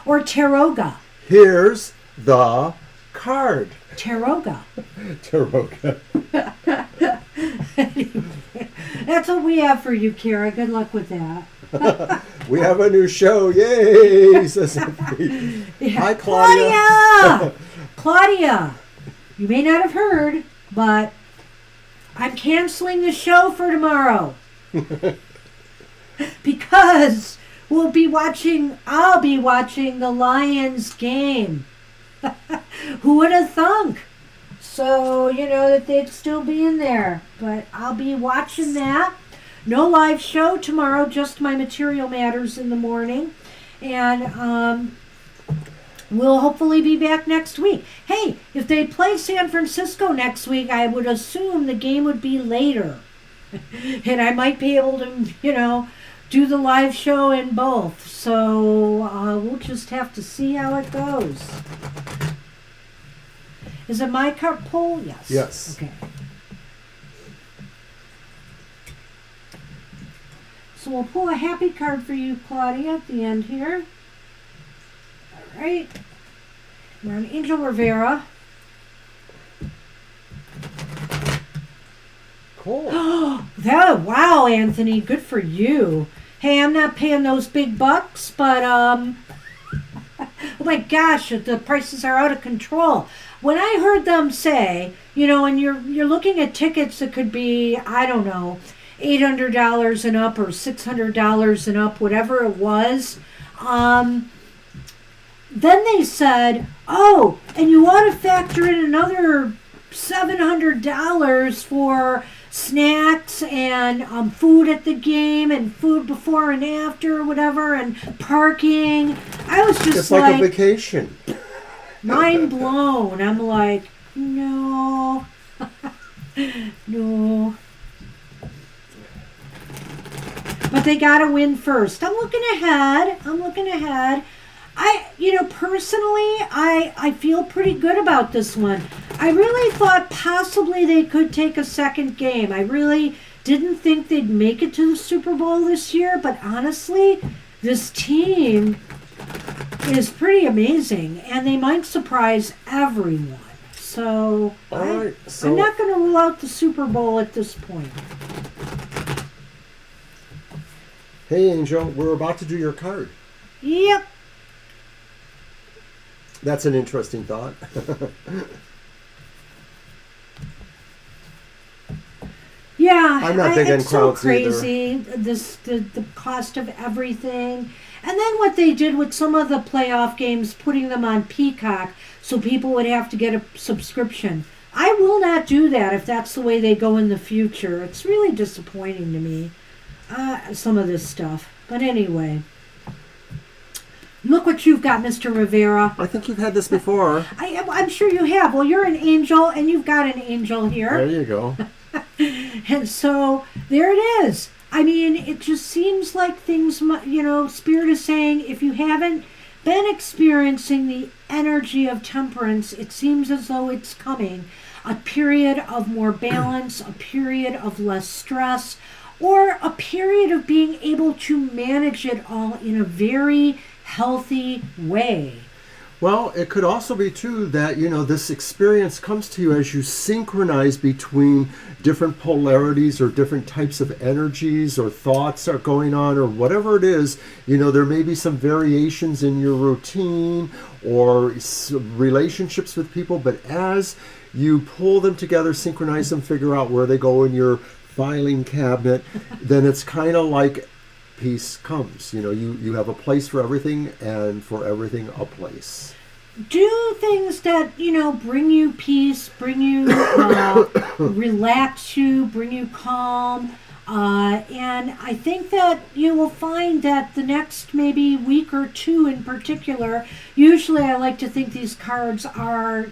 Speaker 1: Or Taroga.
Speaker 2: Here's the card.
Speaker 1: Taroga.
Speaker 2: Taroga.
Speaker 1: That's what we have for you, Kara. Good luck with that.
Speaker 2: We have a new show. Yay! Says Anthony.
Speaker 1: Yeah.
Speaker 2: Hi, Claudia.
Speaker 1: Claudia, you may not have heard, but I'm canceling the show for tomorrow. Because I'll be watching the Lions game. Who would have thunk? So, that they'd still be in there. But I'll be watching that. No live show tomorrow, just my material matters in the morning. And we'll hopefully be back next week. Hey, if they play San Francisco next week, I would assume the game would be later. And I might be able to, do the live show in both. So we'll just have to see how it goes. Is it my card pull? Yes.
Speaker 2: Yes.
Speaker 1: Okay. So we'll pull a happy card for you, Claudia, at the end here. All right. We're on Angel Rivera.
Speaker 2: Cool.
Speaker 1: Wow, Anthony. Good for you. Hey, I'm not paying those big bucks, but oh my gosh, the prices are out of control. When I heard them say, and you're looking at tickets that could be, I don't know, $800 and up or $600 and up, whatever it was. Then they said, oh, and you ought to factor in another $700 for snacks and food at the game and food before and after, whatever, and parking. I was just
Speaker 2: it's like a vacation.
Speaker 1: Mind blown. I'm like, no. No. But they got to win first. I'm looking ahead. Personally, I feel pretty good about this one. I really thought possibly they could take a second game. I really didn't think they'd make it to the Super Bowl this year, but honestly, this team is pretty amazing, and they might surprise everyone. So, I'm not going to rule out the Super Bowl at this point.
Speaker 2: Hey, Angel, we're about to do your card.
Speaker 1: Yep.
Speaker 2: That's an interesting thought.
Speaker 1: Yeah,
Speaker 2: I'm not big on
Speaker 1: it's
Speaker 2: crowds
Speaker 1: so crazy. The cost of everything, and then what they did with some of the playoff games, putting them on Peacock, so people would have to get a subscription. I will not do that if that's the way they go in the future. It's really disappointing to me, some of this stuff. But anyway. Look what you've got, Mr. Rivera.
Speaker 2: I think you've had this before.
Speaker 1: I'm sure you have. Well, you're an angel, and you've got an angel here.
Speaker 2: There you go.
Speaker 1: And so, there it is. I mean, it just seems like things, Spirit is saying, if you haven't been experiencing the energy of temperance, it seems as though it's coming. A period of more balance, a period of less stress, or a period of being able to manage it all in a very healthy way.
Speaker 2: Well, it could also be too that, this experience comes to you as you synchronize between different polarities or different types of energies or thoughts are going on or whatever it is. There may be some variations in your routine or relationships with people, but as you pull them together, synchronize them, figure out where they go in your filing cabinet, then it's kind of like peace comes. You have a place for everything, and for everything a place.
Speaker 1: Do things that, bring you peace, bring you, relax you, bring you calm. And I think that you will find that the next maybe week or two in particular, usually I like to think these cards are,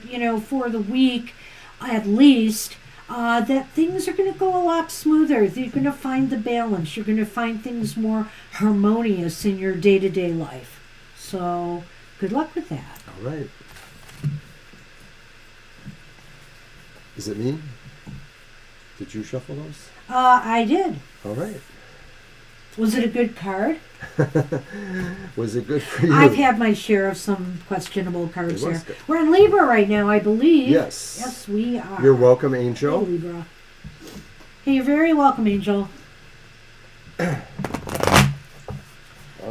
Speaker 1: for the week at least, that things are going to go a lot smoother. You're going to find the balance. You're going to find things more harmonious in your day-to-day life. So good luck with that.
Speaker 2: All right. Is it me? Did you shuffle those?
Speaker 1: I did.
Speaker 2: All right.
Speaker 1: Was it a good card?
Speaker 2: Was it good for you?
Speaker 1: I've had my share of some questionable cards there.
Speaker 2: Good.
Speaker 1: We're in Libra right now, I believe.
Speaker 2: Yes.
Speaker 1: Yes, we are.
Speaker 2: You're welcome, Angel.
Speaker 1: Hey, Libra. Hey, you're very welcome, Angel.
Speaker 2: All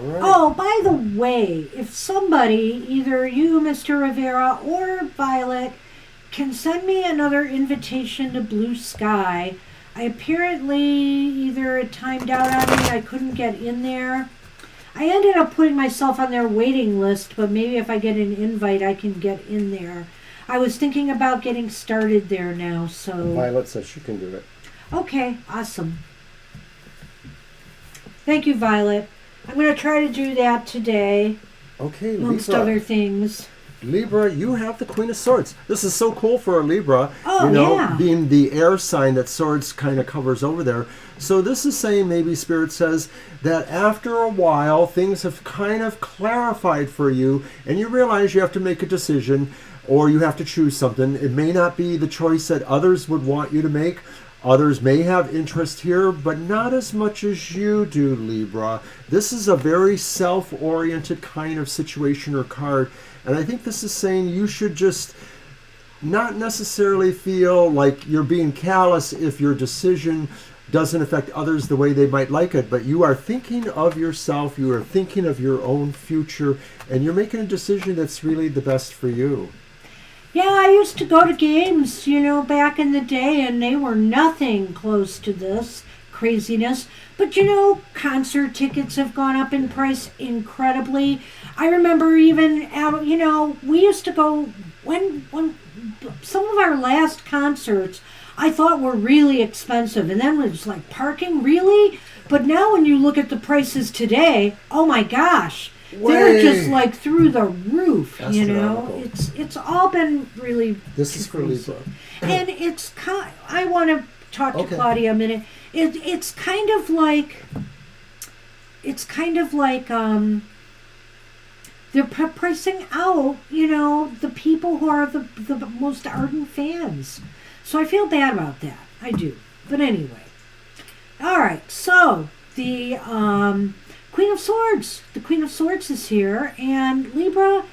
Speaker 2: right.
Speaker 1: Oh, by the way, if somebody, either you, Mr. Rivera, or Violet, can send me another invitation to Blue Sky. I apparently either it timed out on me, I couldn't get in there. I ended up putting myself on their waiting list, but maybe if I get an invite, I can get in there. I was thinking about getting started there now, so...
Speaker 2: Violet says she can do it.
Speaker 1: Okay, awesome. Thank you, Violet. I'm going to try to do that today,
Speaker 2: Okay,
Speaker 1: amongst
Speaker 2: Libra.
Speaker 1: other things.
Speaker 2: Libra, you have the Queen of Swords. This is so cool for a Libra.
Speaker 1: Oh, yeah.
Speaker 2: Being the air sign that swords kind of covers over there. So this is saying, maybe Spirit says, that after a while, things have kind of clarified for you, and you realize you have to make a decision, or you have to choose something. It may not be the choice that others would want you to make. Others may have interest here, but not as much as you do, Libra. This is a very self-oriented kind of situation or card. And I think this is saying you should just not necessarily feel like you're being callous if your decision doesn't affect others the way they might like it, but you are thinking of yourself, you are thinking of your own future, and you're making a decision that's really the best for you.
Speaker 1: Yeah, I used to go to games, back in the day, and they were nothing close to this craziness. But, concert tickets have gone up in price incredibly. I remember even, we used to go, when some of our last concerts, I thought were really expensive. And then it was like, parking, really? But now when you look at the prices today, oh my gosh. They're just like through the roof,
Speaker 2: Astronomical.
Speaker 1: It's all been really
Speaker 2: This is for
Speaker 1: crazy.
Speaker 2: Libra.
Speaker 1: And I want to talk to Claudia a minute. It's kind of like they're pricing out, the people who are the most ardent fans. So I feel bad about that. I do. But anyway. All right. So the Queen of Swords. The Queen of Swords is here. And Libra,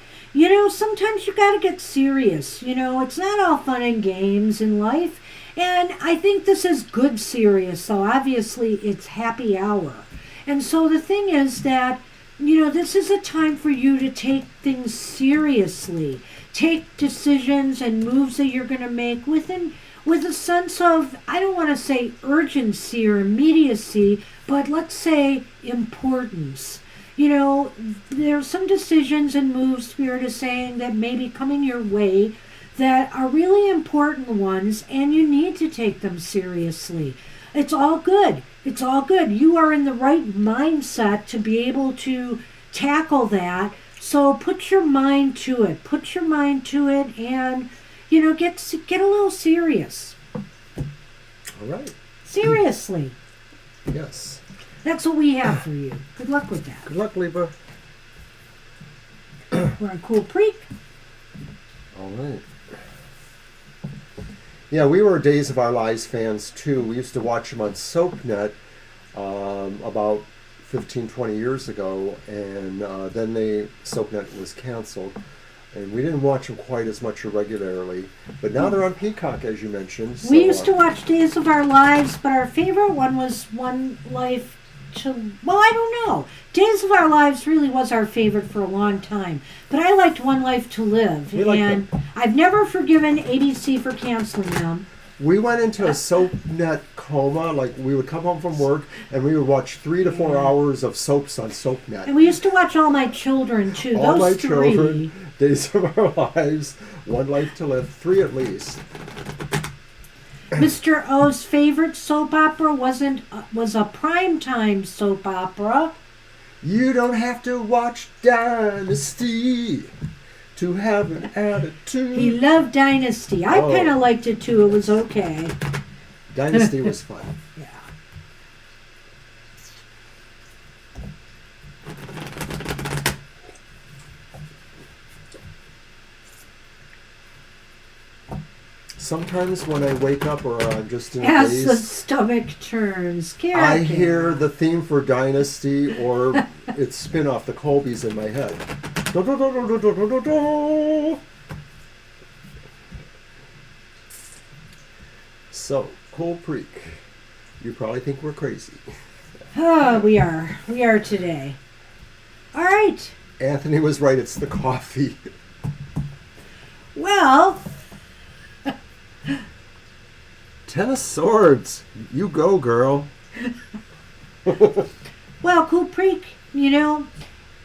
Speaker 1: sometimes you got to get serious. It's not all fun and games in life. And I think this is good serious. So obviously it's happy hour. And so the thing is that, this is a time for you to take things seriously. Take decisions and moves that you're going to make with a sense of, I don't want to say urgency or immediacy, but let's say importance. There's some decisions and moves Spirit is saying that may be coming your way that are really important ones, and you need to take them seriously. It's all good. It's all good. You are in the right mindset to be able to tackle that. So put your mind to it. Put your mind to it and, get a little serious.
Speaker 2: All right.
Speaker 1: Seriously.
Speaker 2: Yes.
Speaker 1: That's what we have for you. Good luck with that.
Speaker 2: Good luck, Libra.
Speaker 1: We're on Cool Creek.
Speaker 2: All right. Yeah, we were Days of Our Lives fans too. We used to watch them on SoapNet. about 15, 20 years ago, and then SoapNet was canceled. And we didn't watch them quite as much regularly. But now they're on Peacock, as you mentioned. So,
Speaker 1: We used to watch Days of Our Lives, but our favorite one was One Life to... Well, I don't know. Days of Our Lives really was our favorite for a long time. But I liked One Life to Live.
Speaker 2: We liked
Speaker 1: And
Speaker 2: them.
Speaker 1: I've never forgiven ABC for canceling them.
Speaker 2: We went into a SoapNet coma. Like, we would come home from work, and we would watch 3 to 4 hours of soaps on SoapNet.
Speaker 1: And we used to watch All My Children, too.
Speaker 2: All
Speaker 1: Those
Speaker 2: My
Speaker 1: three.
Speaker 2: Children, Days of Our Lives, One Life to Live, 3 at least.
Speaker 1: Mr. O's favorite soap opera was a primetime soap opera.
Speaker 2: You don't have to watch Dynasty to have an attitude.
Speaker 1: He loved Dynasty. I kind of liked it too. It was okay.
Speaker 2: Dynasty was fun.
Speaker 1: Yeah.
Speaker 2: Sometimes when I wake up or I'm just in a
Speaker 1: As the
Speaker 2: daze,
Speaker 1: stomach turns.
Speaker 2: I hear the theme for Dynasty or its spin-off, the Colbys, in my head. Do, do, do, do, do, do, do, do. So, Coal Creek, you probably think we're crazy.
Speaker 1: Oh, we are. We are today. All right.
Speaker 2: Anthony was right, it's the coffee.
Speaker 1: Well,
Speaker 2: 10 of Swords, you go, girl.
Speaker 1: well, Cool Creek,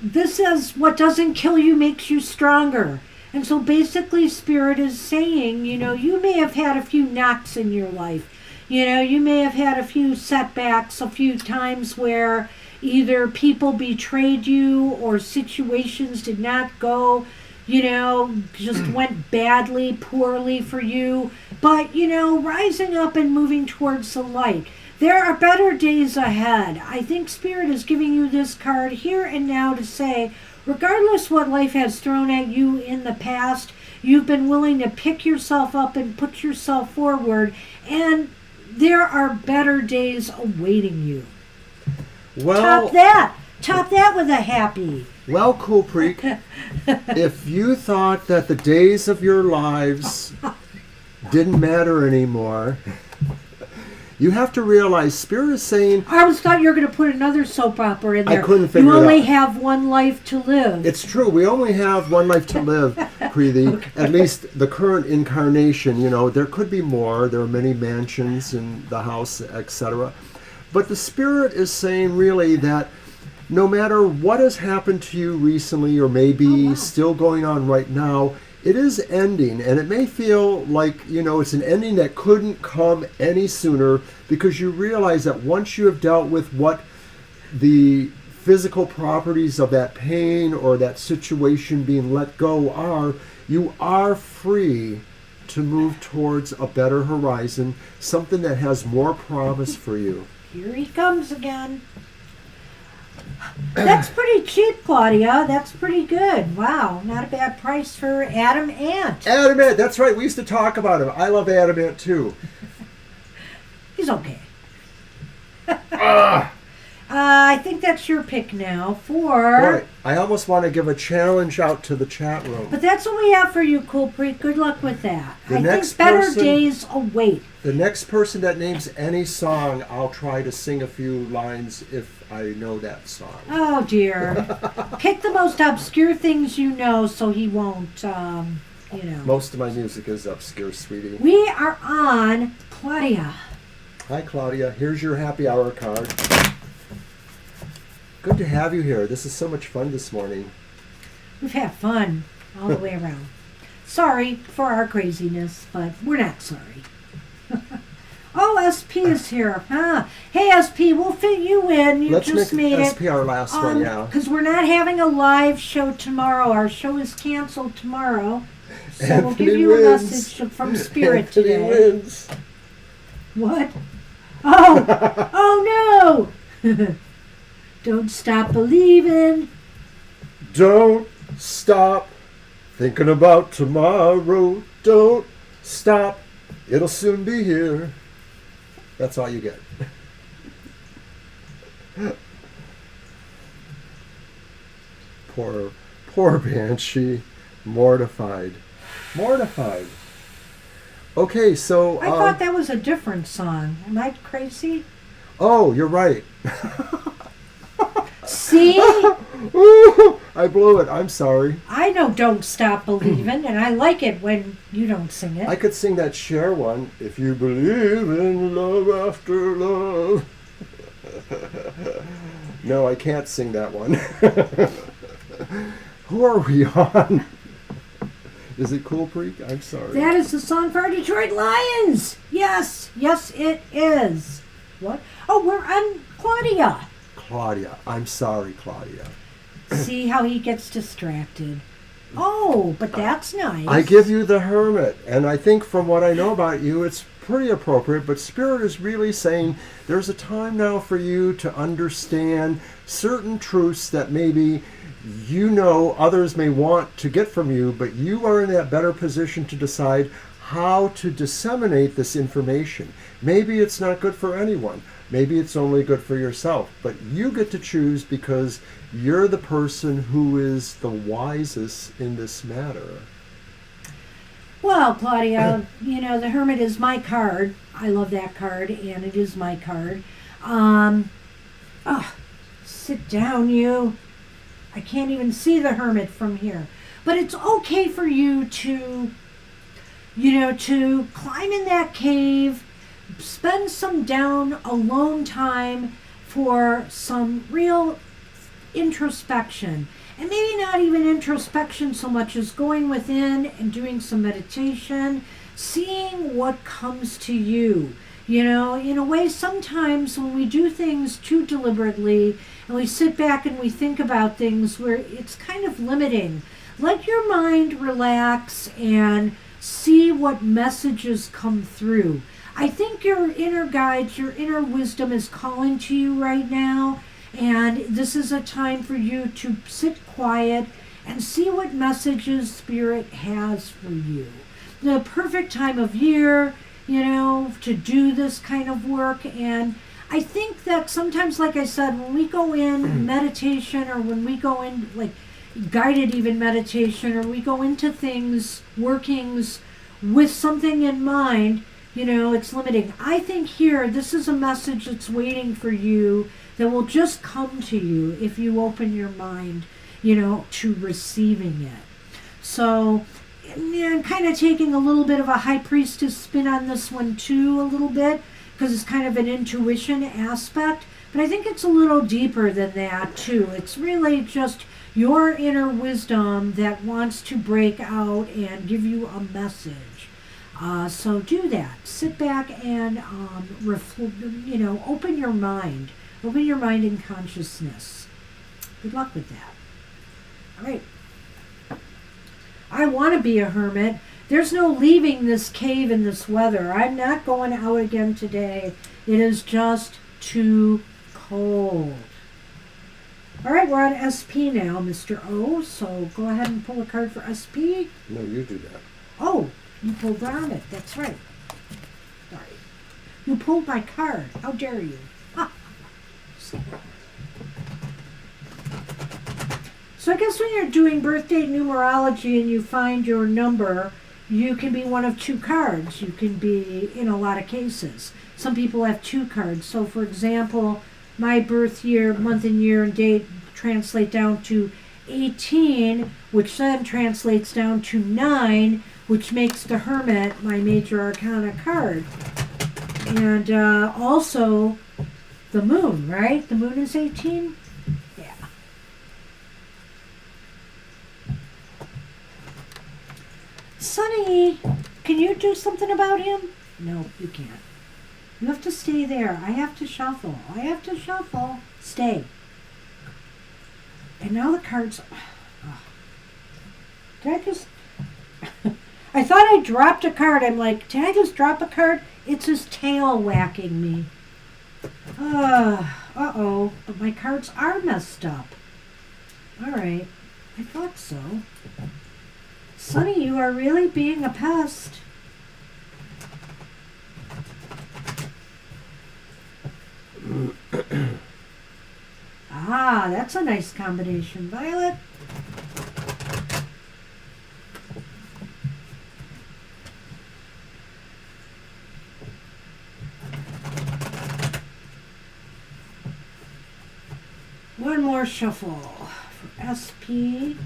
Speaker 1: this is what doesn't kill you makes you stronger. And so basically Spirit is saying, you may have had a few knocks in your life. You may have had a few setbacks, a few times where either people betrayed you or situations did not go, just went badly, poorly for you. But, rising up and moving towards the light. There are better days ahead. I think Spirit is giving you this card here and now to say, regardless what life has thrown at you in the past, you've been willing to pick yourself up and put yourself forward, and there are better days awaiting you.
Speaker 2: Well,
Speaker 1: Top that with a happy.
Speaker 2: Well, Cool Creek, if you thought that the days of your lives didn't matter anymore, you have to realize Spirit is saying...
Speaker 1: I always thought you were going to put another soap opera in there.
Speaker 2: I couldn't figure it out.
Speaker 1: You only have one life to live.
Speaker 2: It's true. We only have one life to live, Preeti. Okay. At least the current incarnation. There could be more. There are many mansions in the house, etc. But the Spirit is saying really that no matter what has happened to you recently or maybe still going on right now, it is ending, and it may feel like, it's an ending that couldn't come any sooner, because you realize that once you have dealt with what the physical properties of that pain or that situation being let go are, you are free to move towards a better horizon, something that has more promise for you.
Speaker 1: Here he comes again. That's pretty cheap, Claudia. That's pretty good. Wow, not a bad price for Adam Ant.
Speaker 2: Adam Ant, that's right. We used to talk about him. I love Adam Ant too.
Speaker 1: He's okay. I think that's your pick now for...
Speaker 2: Right. I almost want to give a challenge out to the chat room.
Speaker 1: But that's what we have for you, Cool Creek. Good luck with that. I think better days await.
Speaker 2: The next person that names any song, I'll try to sing a few lines if I know that song.
Speaker 1: Oh, dear. Pick the most obscure things you know so he won't,
Speaker 2: Most of my music is obscure, sweetie.
Speaker 1: We are on Claudia.
Speaker 2: Hi, Claudia. Here's your happy hour card. Good to have you here. This is so much fun this morning.
Speaker 1: We've had fun all the way around. Sorry for our craziness, but we're not sorry. Oh, SP is here. Hey, SP, we'll fit you in. You
Speaker 2: Let's
Speaker 1: just
Speaker 2: make
Speaker 1: made
Speaker 2: SP our last one, yeah.
Speaker 1: Because we're not having a live show tomorrow. Our show is canceled tomorrow. So
Speaker 2: Anthony
Speaker 1: we'll give you
Speaker 2: wins.
Speaker 1: a message from Spirit
Speaker 2: Anthony
Speaker 1: today.
Speaker 2: Wins.
Speaker 1: What? Oh no! Don't stop believing.
Speaker 2: Don't stop thinking about tomorrow. Don't stop. It'll soon be here. That's all you get. Poor Banshee. Mortified. Mortified. Okay, so...
Speaker 1: I thought that was a different song. Am I crazy?
Speaker 2: Oh, you're right.
Speaker 1: See?
Speaker 2: Ooh, I blew it. I'm sorry.
Speaker 1: I know Don't Stop Believin', and I like it when you don't sing it.
Speaker 2: I could sing that Cher one. If you believe in love after love. No, I can't sing that one. Who are we on? Is it Cool Creek? I'm sorry.
Speaker 1: That is the song for our Detroit Lions. Yes, yes, it is. What? Oh, we're on Claudia.
Speaker 2: Claudia. I'm sorry, Claudia.
Speaker 1: See how he gets distracted. Oh, but that's nice.
Speaker 2: I give you the Hermit, and I think from what I know about you, it's pretty appropriate, but Spirit is really saying there's a time now for you to understand certain truths that maybe you know others may want to get from you, but you are in that better position to decide how to disseminate this information. Maybe it's not good for anyone. Maybe it's only good for yourself, but you get to choose because you're the person who is the wisest in this matter.
Speaker 1: Well, Claudia, you know, the Hermit is my card. I love that card, and it is my card. Sit down, you. I can't even see the Hermit from here. But it's okay for you to, to climb in that cave, spend some down alone time for some real introspection. And maybe not even introspection so much as going within and doing some meditation, seeing what comes to you. You know, in a way, sometimes when we do things too deliberately and we sit back and we think about things where it's kind of limiting, let your mind relax and see what messages come through. I think your inner guides, your inner wisdom is calling to you right now. And this is a time for you to sit quiet and see what messages Spirit has for you. The perfect time of year, to do this kind of work. And I think that sometimes, like I said, when we go in meditation or when we go in like guided even meditation or we go into things, workings with something in mind, it's limiting. I think here, this is a message that's waiting for you that will just come to you if you open your mind, to receiving it. So, I'm kind of taking a little bit of a high priestess spin on this one too, a little bit, because it's kind of an intuition aspect. But I think it's a little deeper than that too. It's really just your inner wisdom that wants to break out and give you a message. So do that. Sit back and open your mind. Open your mind and consciousness. Good luck with that. All right. I want to be a hermit. There's no leaving this cave in this weather. I'm not going out again today. It is just too cold. All right, we're on SP now, Mr. O. So go ahead and pull a card for SP.
Speaker 2: No, you do that.
Speaker 1: Oh, you pulled the hermit. That's right. Sorry. You pulled my card. How dare you? So I guess when you're doing birthday numerology and you find your number, you can be one of two cards. You can be in a lot of cases. Some people have two cards. So for example, my birth year, month and year and date translate down to 18, which then translates down to 9, which makes the Hermit my major arcana card. And also the moon, right? The moon is 18? Yeah. Sonny, can you do something about him? No, you can't. You have to stay there. I have to shuffle. Stay. And now the cards... Did I just... I thought I dropped a card. I'm like, did I just drop a card? It's his tail whacking me. Uh-oh. But my cards are messed up. All right. I thought so. Sonny, you are really being a pest. Yeah, that's a nice combination, Violet. One more shuffle for SP.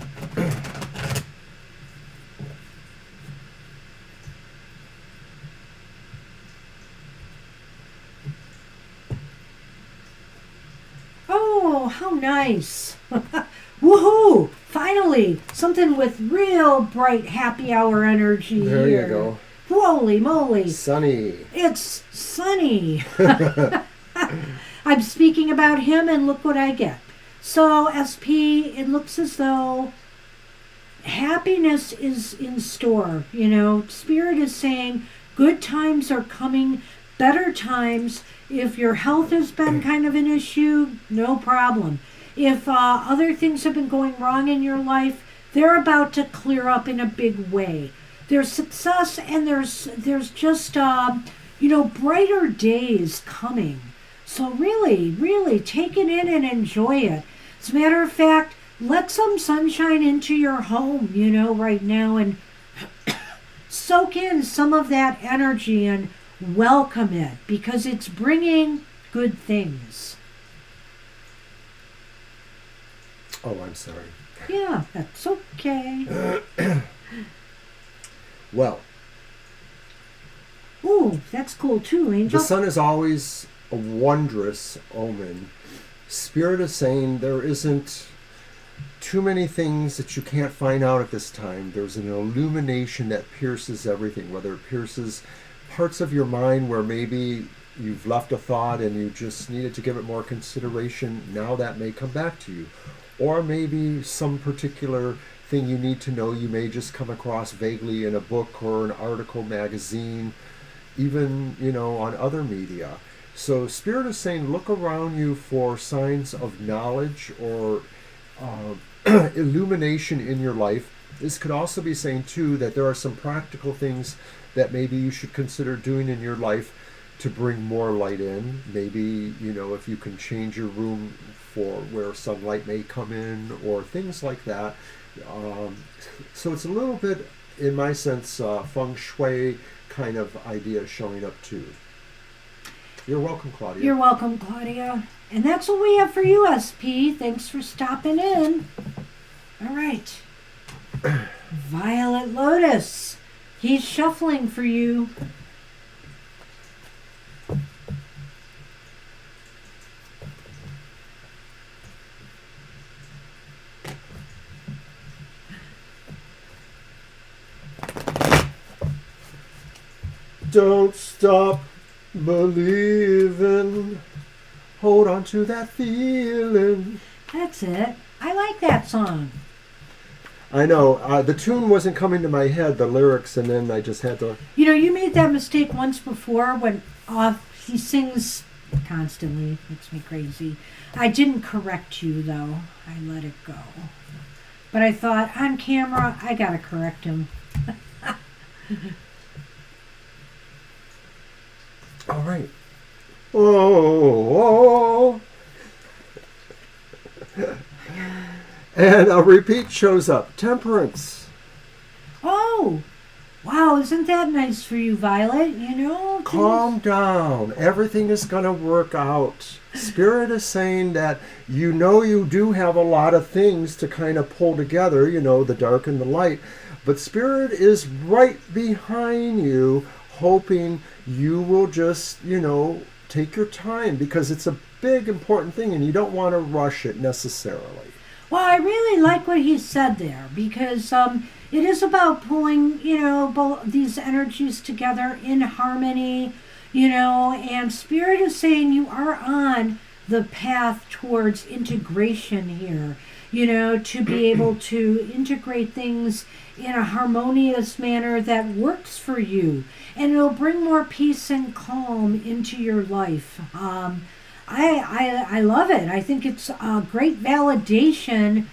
Speaker 1: Oh, how nice. Woohoo! Finally, something with real bright happy hour energy
Speaker 2: There
Speaker 1: here.
Speaker 2: you go.
Speaker 1: Holy moly.
Speaker 2: Sunny.
Speaker 1: It's sunny. I'm speaking about him, and look what I get. So, SP, it looks as though happiness is in store. You know, Spirit is saying good times are coming, better times. If your health has been kind of an issue, no problem. If other things have been going wrong in your life, they're about to clear up in a big way. There's success, and there's just brighter days coming. So really, really take it in and enjoy it. As a matter of fact, let some sunshine into your home, right now, and soak in some of that energy and welcome it, because it's bringing good things.
Speaker 2: Oh, I'm sorry.
Speaker 1: Yeah, that's okay.
Speaker 2: Well,
Speaker 1: Ooh, that's cool too, Angel.
Speaker 2: the sun is always a wondrous omen. Spirit is saying there isn't too many things that you can't find out at this time. There's an illumination that pierces everything, whether it pierces parts of your mind where maybe you've left a thought and you just needed to give it more consideration. Now that may come back to you. Or maybe some particular thing you need to know you may just come across vaguely in a book or an article, magazine, even, on other media. So Spirit is saying look around you for signs of knowledge or illumination in your life. This could also be saying too that there are some practical things that maybe you should consider doing in your life to bring more light in. Maybe, if you can change your room for where sunlight may come in or things like that. So it's a little bit, in my sense, feng shui kind of idea showing up too. You're welcome, Claudia.
Speaker 1: You're welcome, Claudia. And that's what we have for you, SP. Thanks for stopping in. All right. Violet Lotus. He's shuffling for you.
Speaker 2: Don't stop believing. Hold on to that feeling.
Speaker 1: That's it. I like that song.
Speaker 2: I know. The tune wasn't coming to my head, the lyrics, and then I just had to...
Speaker 1: You made that mistake once before when he sings constantly. Makes me crazy. I didn't correct you, though. I let it go. But I thought, on camera, I gotta correct him.
Speaker 2: All right. Oh. And a repeat shows up. Temperance.
Speaker 1: Oh, wow, isn't that nice for you, Violet?
Speaker 2: Calm down. Everything is going to work out. Spirit is saying that you do have a lot of things to kind of pull together, the dark and the light. But Spirit is right behind you, hoping you will just, take your time, because it's a big, important thing and you don't want to rush it necessarily.
Speaker 1: Well, I really like what he said there, because it is about pulling, both these energies together in harmony, and Spirit is saying you are on the path towards integration here, to be able to integrate things in a harmonious manner that works for you, and it'll bring more peace and calm into your life. I love it. I think it's a great validation,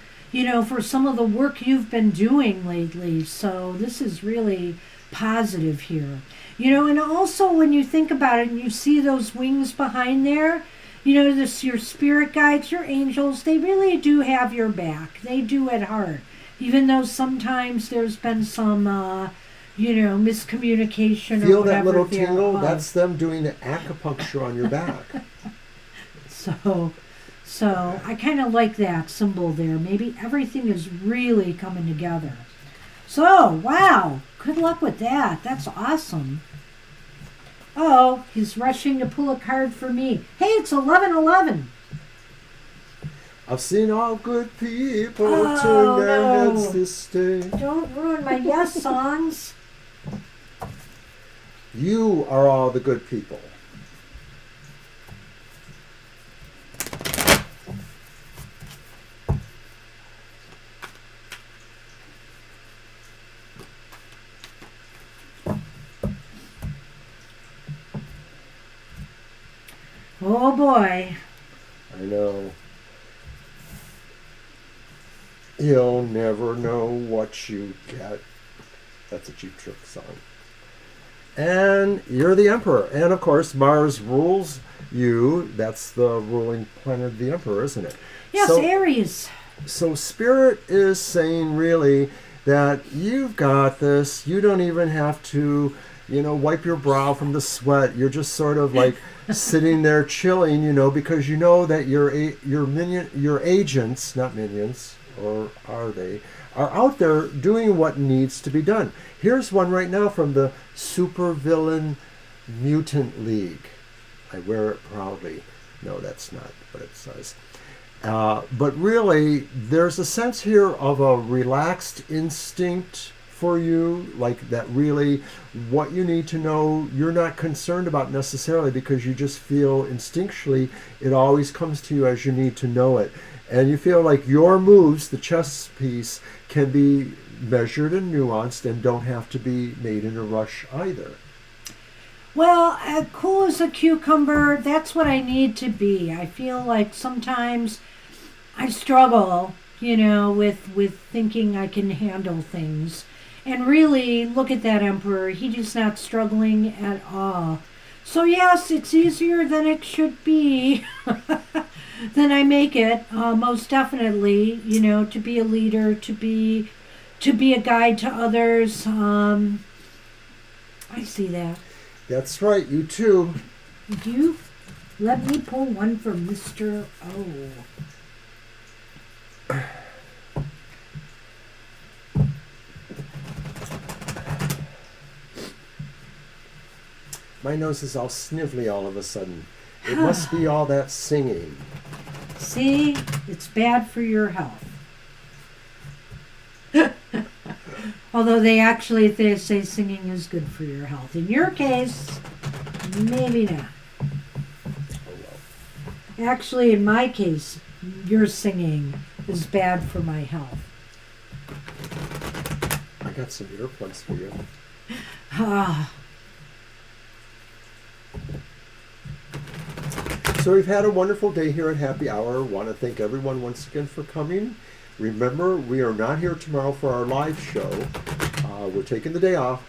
Speaker 1: for some of the work you've been doing lately. So this is really positive here. And also when you think about it and you see those wings behind there, You know, this your spirit guides, your angels, they really do have your back. They do at heart. Even though sometimes there's been some miscommunication or
Speaker 2: Feel
Speaker 1: whatever
Speaker 2: that little
Speaker 1: thereof.
Speaker 2: tingle? That's them doing the acupuncture on your back.
Speaker 1: So I kind of like that symbol there. Maybe everything is really coming together. So, wow, good luck with that. That's awesome. Oh, he's rushing to pull a card for me. Hey, it's 11:11.
Speaker 2: I've seen all good people
Speaker 1: Oh,
Speaker 2: turn their
Speaker 1: no.
Speaker 2: heads this day.
Speaker 1: Don't ruin my yes songs.
Speaker 2: You are all the good people.
Speaker 1: Oh boy.
Speaker 2: I know. You'll never know what you get. That's a Cheap Trick song. And you're the Emperor. And of course, Mars rules you. That's the ruling planet of the Emperor, isn't it?
Speaker 1: Yes,
Speaker 2: So,
Speaker 1: Aries.
Speaker 2: so Spirit is saying really that you've got this. You don't even have to, wipe your brow from the sweat. You're just sort of like sitting there chilling, because you know that your agents, not minions, or are they, are out there doing what needs to be done. Here's one right now from the Supervillain Mutant League. I wear it proudly. No, that's not what it says. But really, there's a sense here of a relaxed instinct for you, like that really what you need to know, you're not concerned about necessarily because you just feel instinctually it always comes to you as you need to know it. And you feel like your moves, the chess piece, can be measured and nuanced and don't have to be made in a rush either.
Speaker 1: Well, cool as a cucumber, that's what I need to be. I feel like sometimes I struggle, with thinking I can handle things. And really, look at that Emperor. He's not struggling at all. So yes, it's easier than it should be. Than I make it, most definitely, to be a leader, to be a guide to others. I see that.
Speaker 2: That's right, you too.
Speaker 1: You let me pull one for Mr. O.
Speaker 2: My nose is all snivelly all of a sudden. It must be all that singing.
Speaker 1: See, it's bad for your health. Although they say singing is good for your health. In your case, maybe not.
Speaker 2: Oh well.
Speaker 1: Actually, in my case, your singing is bad for my health.
Speaker 2: I got some earplugs for you.
Speaker 1: Ah.
Speaker 2: So we've had a wonderful day here at Happy Hour. Want to thank everyone once again for coming. Remember, we are not here tomorrow for our live show. We're taking the day off.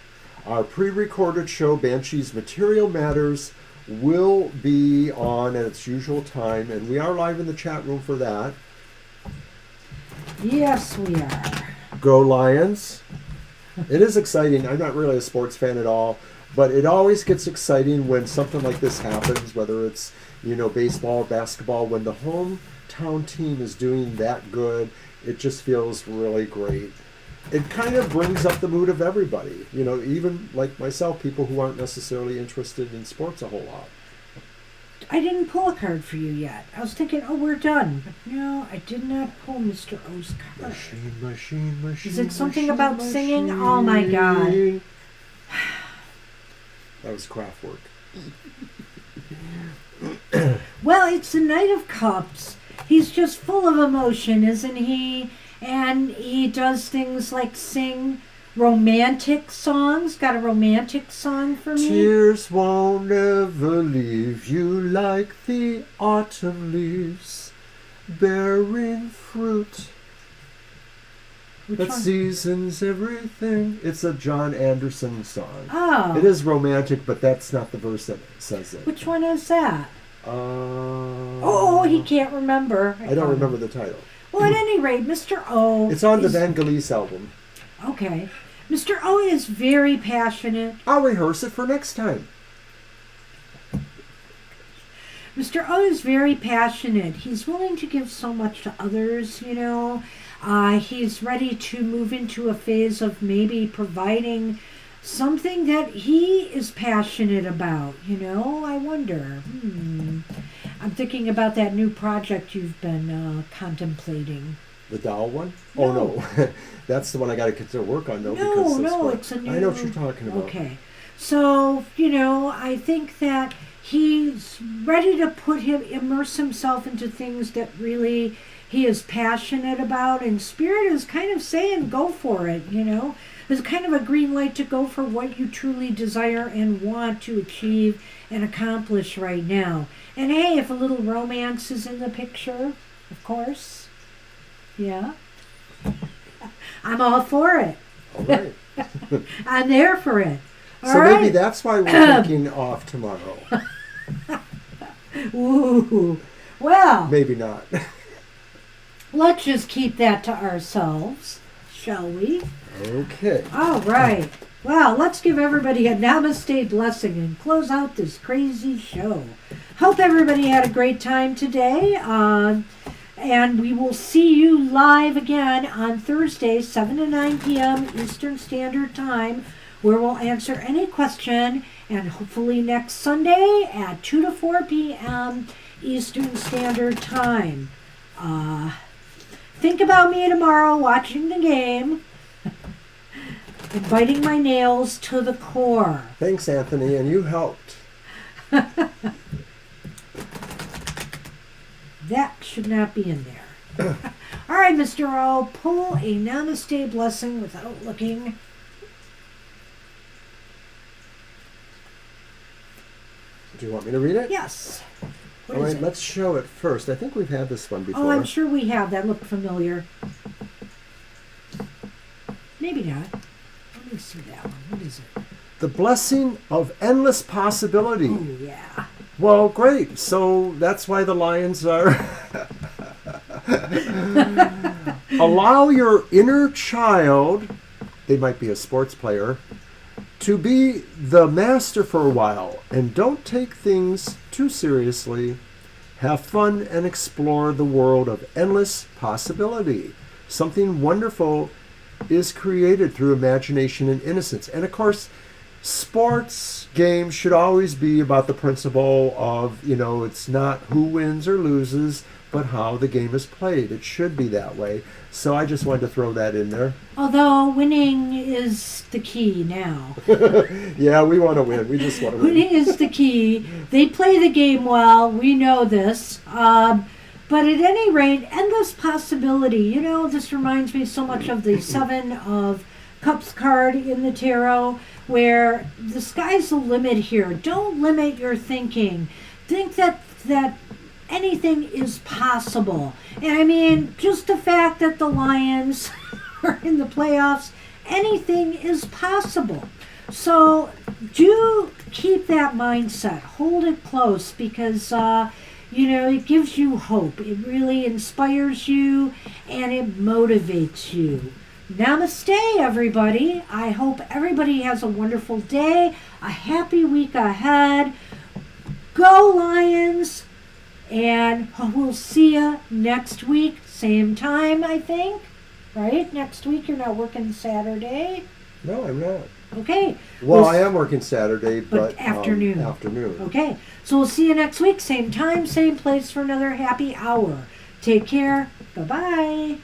Speaker 2: Our pre-recorded show, Banshee's Material Matters, will be on at its usual time, and we are live in the chat room for that.
Speaker 1: Yes, we are.
Speaker 2: Go Lions. It is exciting. I'm not really a sports fan at all, but it always gets exciting when something like this happens, whether it's baseball, basketball, when the hometown team is doing that good, it just feels really great. It kind of brings up the mood of everybody, even like myself, people who aren't necessarily interested in sports a whole lot.
Speaker 1: I didn't pull a card for you yet. I was thinking, we're done. But no, I did not pull Mr. O's card.
Speaker 2: Machine.
Speaker 1: Is it something about singing? Oh my God.
Speaker 2: That was craft work.
Speaker 1: Well, it's the Knight of Cups. He's just full of emotion, isn't he? And he does things like sing romantic songs. Got a romantic song for me?
Speaker 2: Tears won't ever leave you like the autumn leaves bearing fruit.
Speaker 1: Which
Speaker 2: That
Speaker 1: one?
Speaker 2: seasons everything. It's a John Anderson song.
Speaker 1: Oh.
Speaker 2: It is romantic, but that's not the verse that says it.
Speaker 1: Which one is that? he can't remember.
Speaker 2: I don't remember the title.
Speaker 1: Well, at any rate, Mr. O.
Speaker 2: It's on the Vangelis album.
Speaker 1: Okay. Mr. O is very passionate.
Speaker 2: I'll rehearse it for next time.
Speaker 1: Mr. O is very passionate. He's willing to give so much to others, you know. He's ready to move into a phase of maybe providing something that he is passionate about, you know. I wonder. I'm thinking about that new project you've been contemplating.
Speaker 2: The doll one?
Speaker 1: No.
Speaker 2: Oh, no. That's the one I got to get to work on, though.
Speaker 1: No, it's a new...
Speaker 2: I know what you're talking about.
Speaker 1: Okay. So, you know, I think that he's ready to immerse himself into things that really he is passionate about. And Spirit is kind of saying, go for it, you know. It's kind of a green light to go for what you truly desire and want to achieve and accomplish right now. And hey, if a little romance is in the picture, of course, yeah, I'm all for it.
Speaker 2: All right.
Speaker 1: I'm there for it. All
Speaker 2: so
Speaker 1: right?
Speaker 2: maybe that's why we're taking off tomorrow.
Speaker 1: Ooh, well,
Speaker 2: Maybe not.
Speaker 1: let's just keep that to ourselves, shall we?
Speaker 2: Okay.
Speaker 1: All right. Well, let's give everybody a namaste blessing and close out this crazy show. Hope everybody had a great time today. And we will see you live again on Thursday, 7 to 9 p.m. Eastern Standard Time, where we'll answer any question. And hopefully next Sunday at 2 to 4 p.m. Eastern Standard Time. Think about me tomorrow watching the game. And biting my nails to the core.
Speaker 2: Thanks, Anthony, and you helped.
Speaker 1: That should not be in there. All right, Mr. O, pull a namaste blessing without looking.
Speaker 2: Do you want me to read it?
Speaker 1: Yes. What
Speaker 2: All
Speaker 1: is
Speaker 2: right,
Speaker 1: it?
Speaker 2: let's show it first. I think we've had this one before.
Speaker 1: Oh, I'm sure we have. That looked familiar. Maybe not. Let me see that one. What is it?
Speaker 2: The blessing of endless possibility.
Speaker 1: Oh, yeah.
Speaker 2: Well, great. So that's why the lions are... Allow your inner child, they might be a sports player, to be the master for a while. And don't take things too seriously. Have fun and explore the world of endless possibility. Something wonderful is created through imagination and innocence. And of course, sports games should always be about the principle of, you know, it's not who wins or loses, but how the game is played. It should be that way. So I just wanted to throw that in there.
Speaker 1: Although winning is the key now.
Speaker 2: Yeah, we want to win. We just want to win.
Speaker 1: Winning is the key. They play the game well. We know this. But at any rate, endless possibility. You know, this reminds me so much of the Seven of Cups card in the tarot, where the sky's the limit here. Don't limit your thinking. Think that anything is possible. And I mean, just the fact that the Lions are in the playoffs, anything is possible. So do keep that mindset. Hold it close because, you know, it gives you hope. It really inspires you and it motivates you. Namaste, everybody. I hope everybody has a wonderful day, a happy week ahead. Go Lions! And we'll see you next week, same time, I think. Right? Next week, you're not working Saturday.
Speaker 2: No, I'm not.
Speaker 1: Okay.
Speaker 2: Well, I am working Saturday, but
Speaker 1: afternoon.
Speaker 2: Afternoon.
Speaker 1: Okay. So we'll see you next week, same time, same place for another happy hour. Take care. Bye-bye.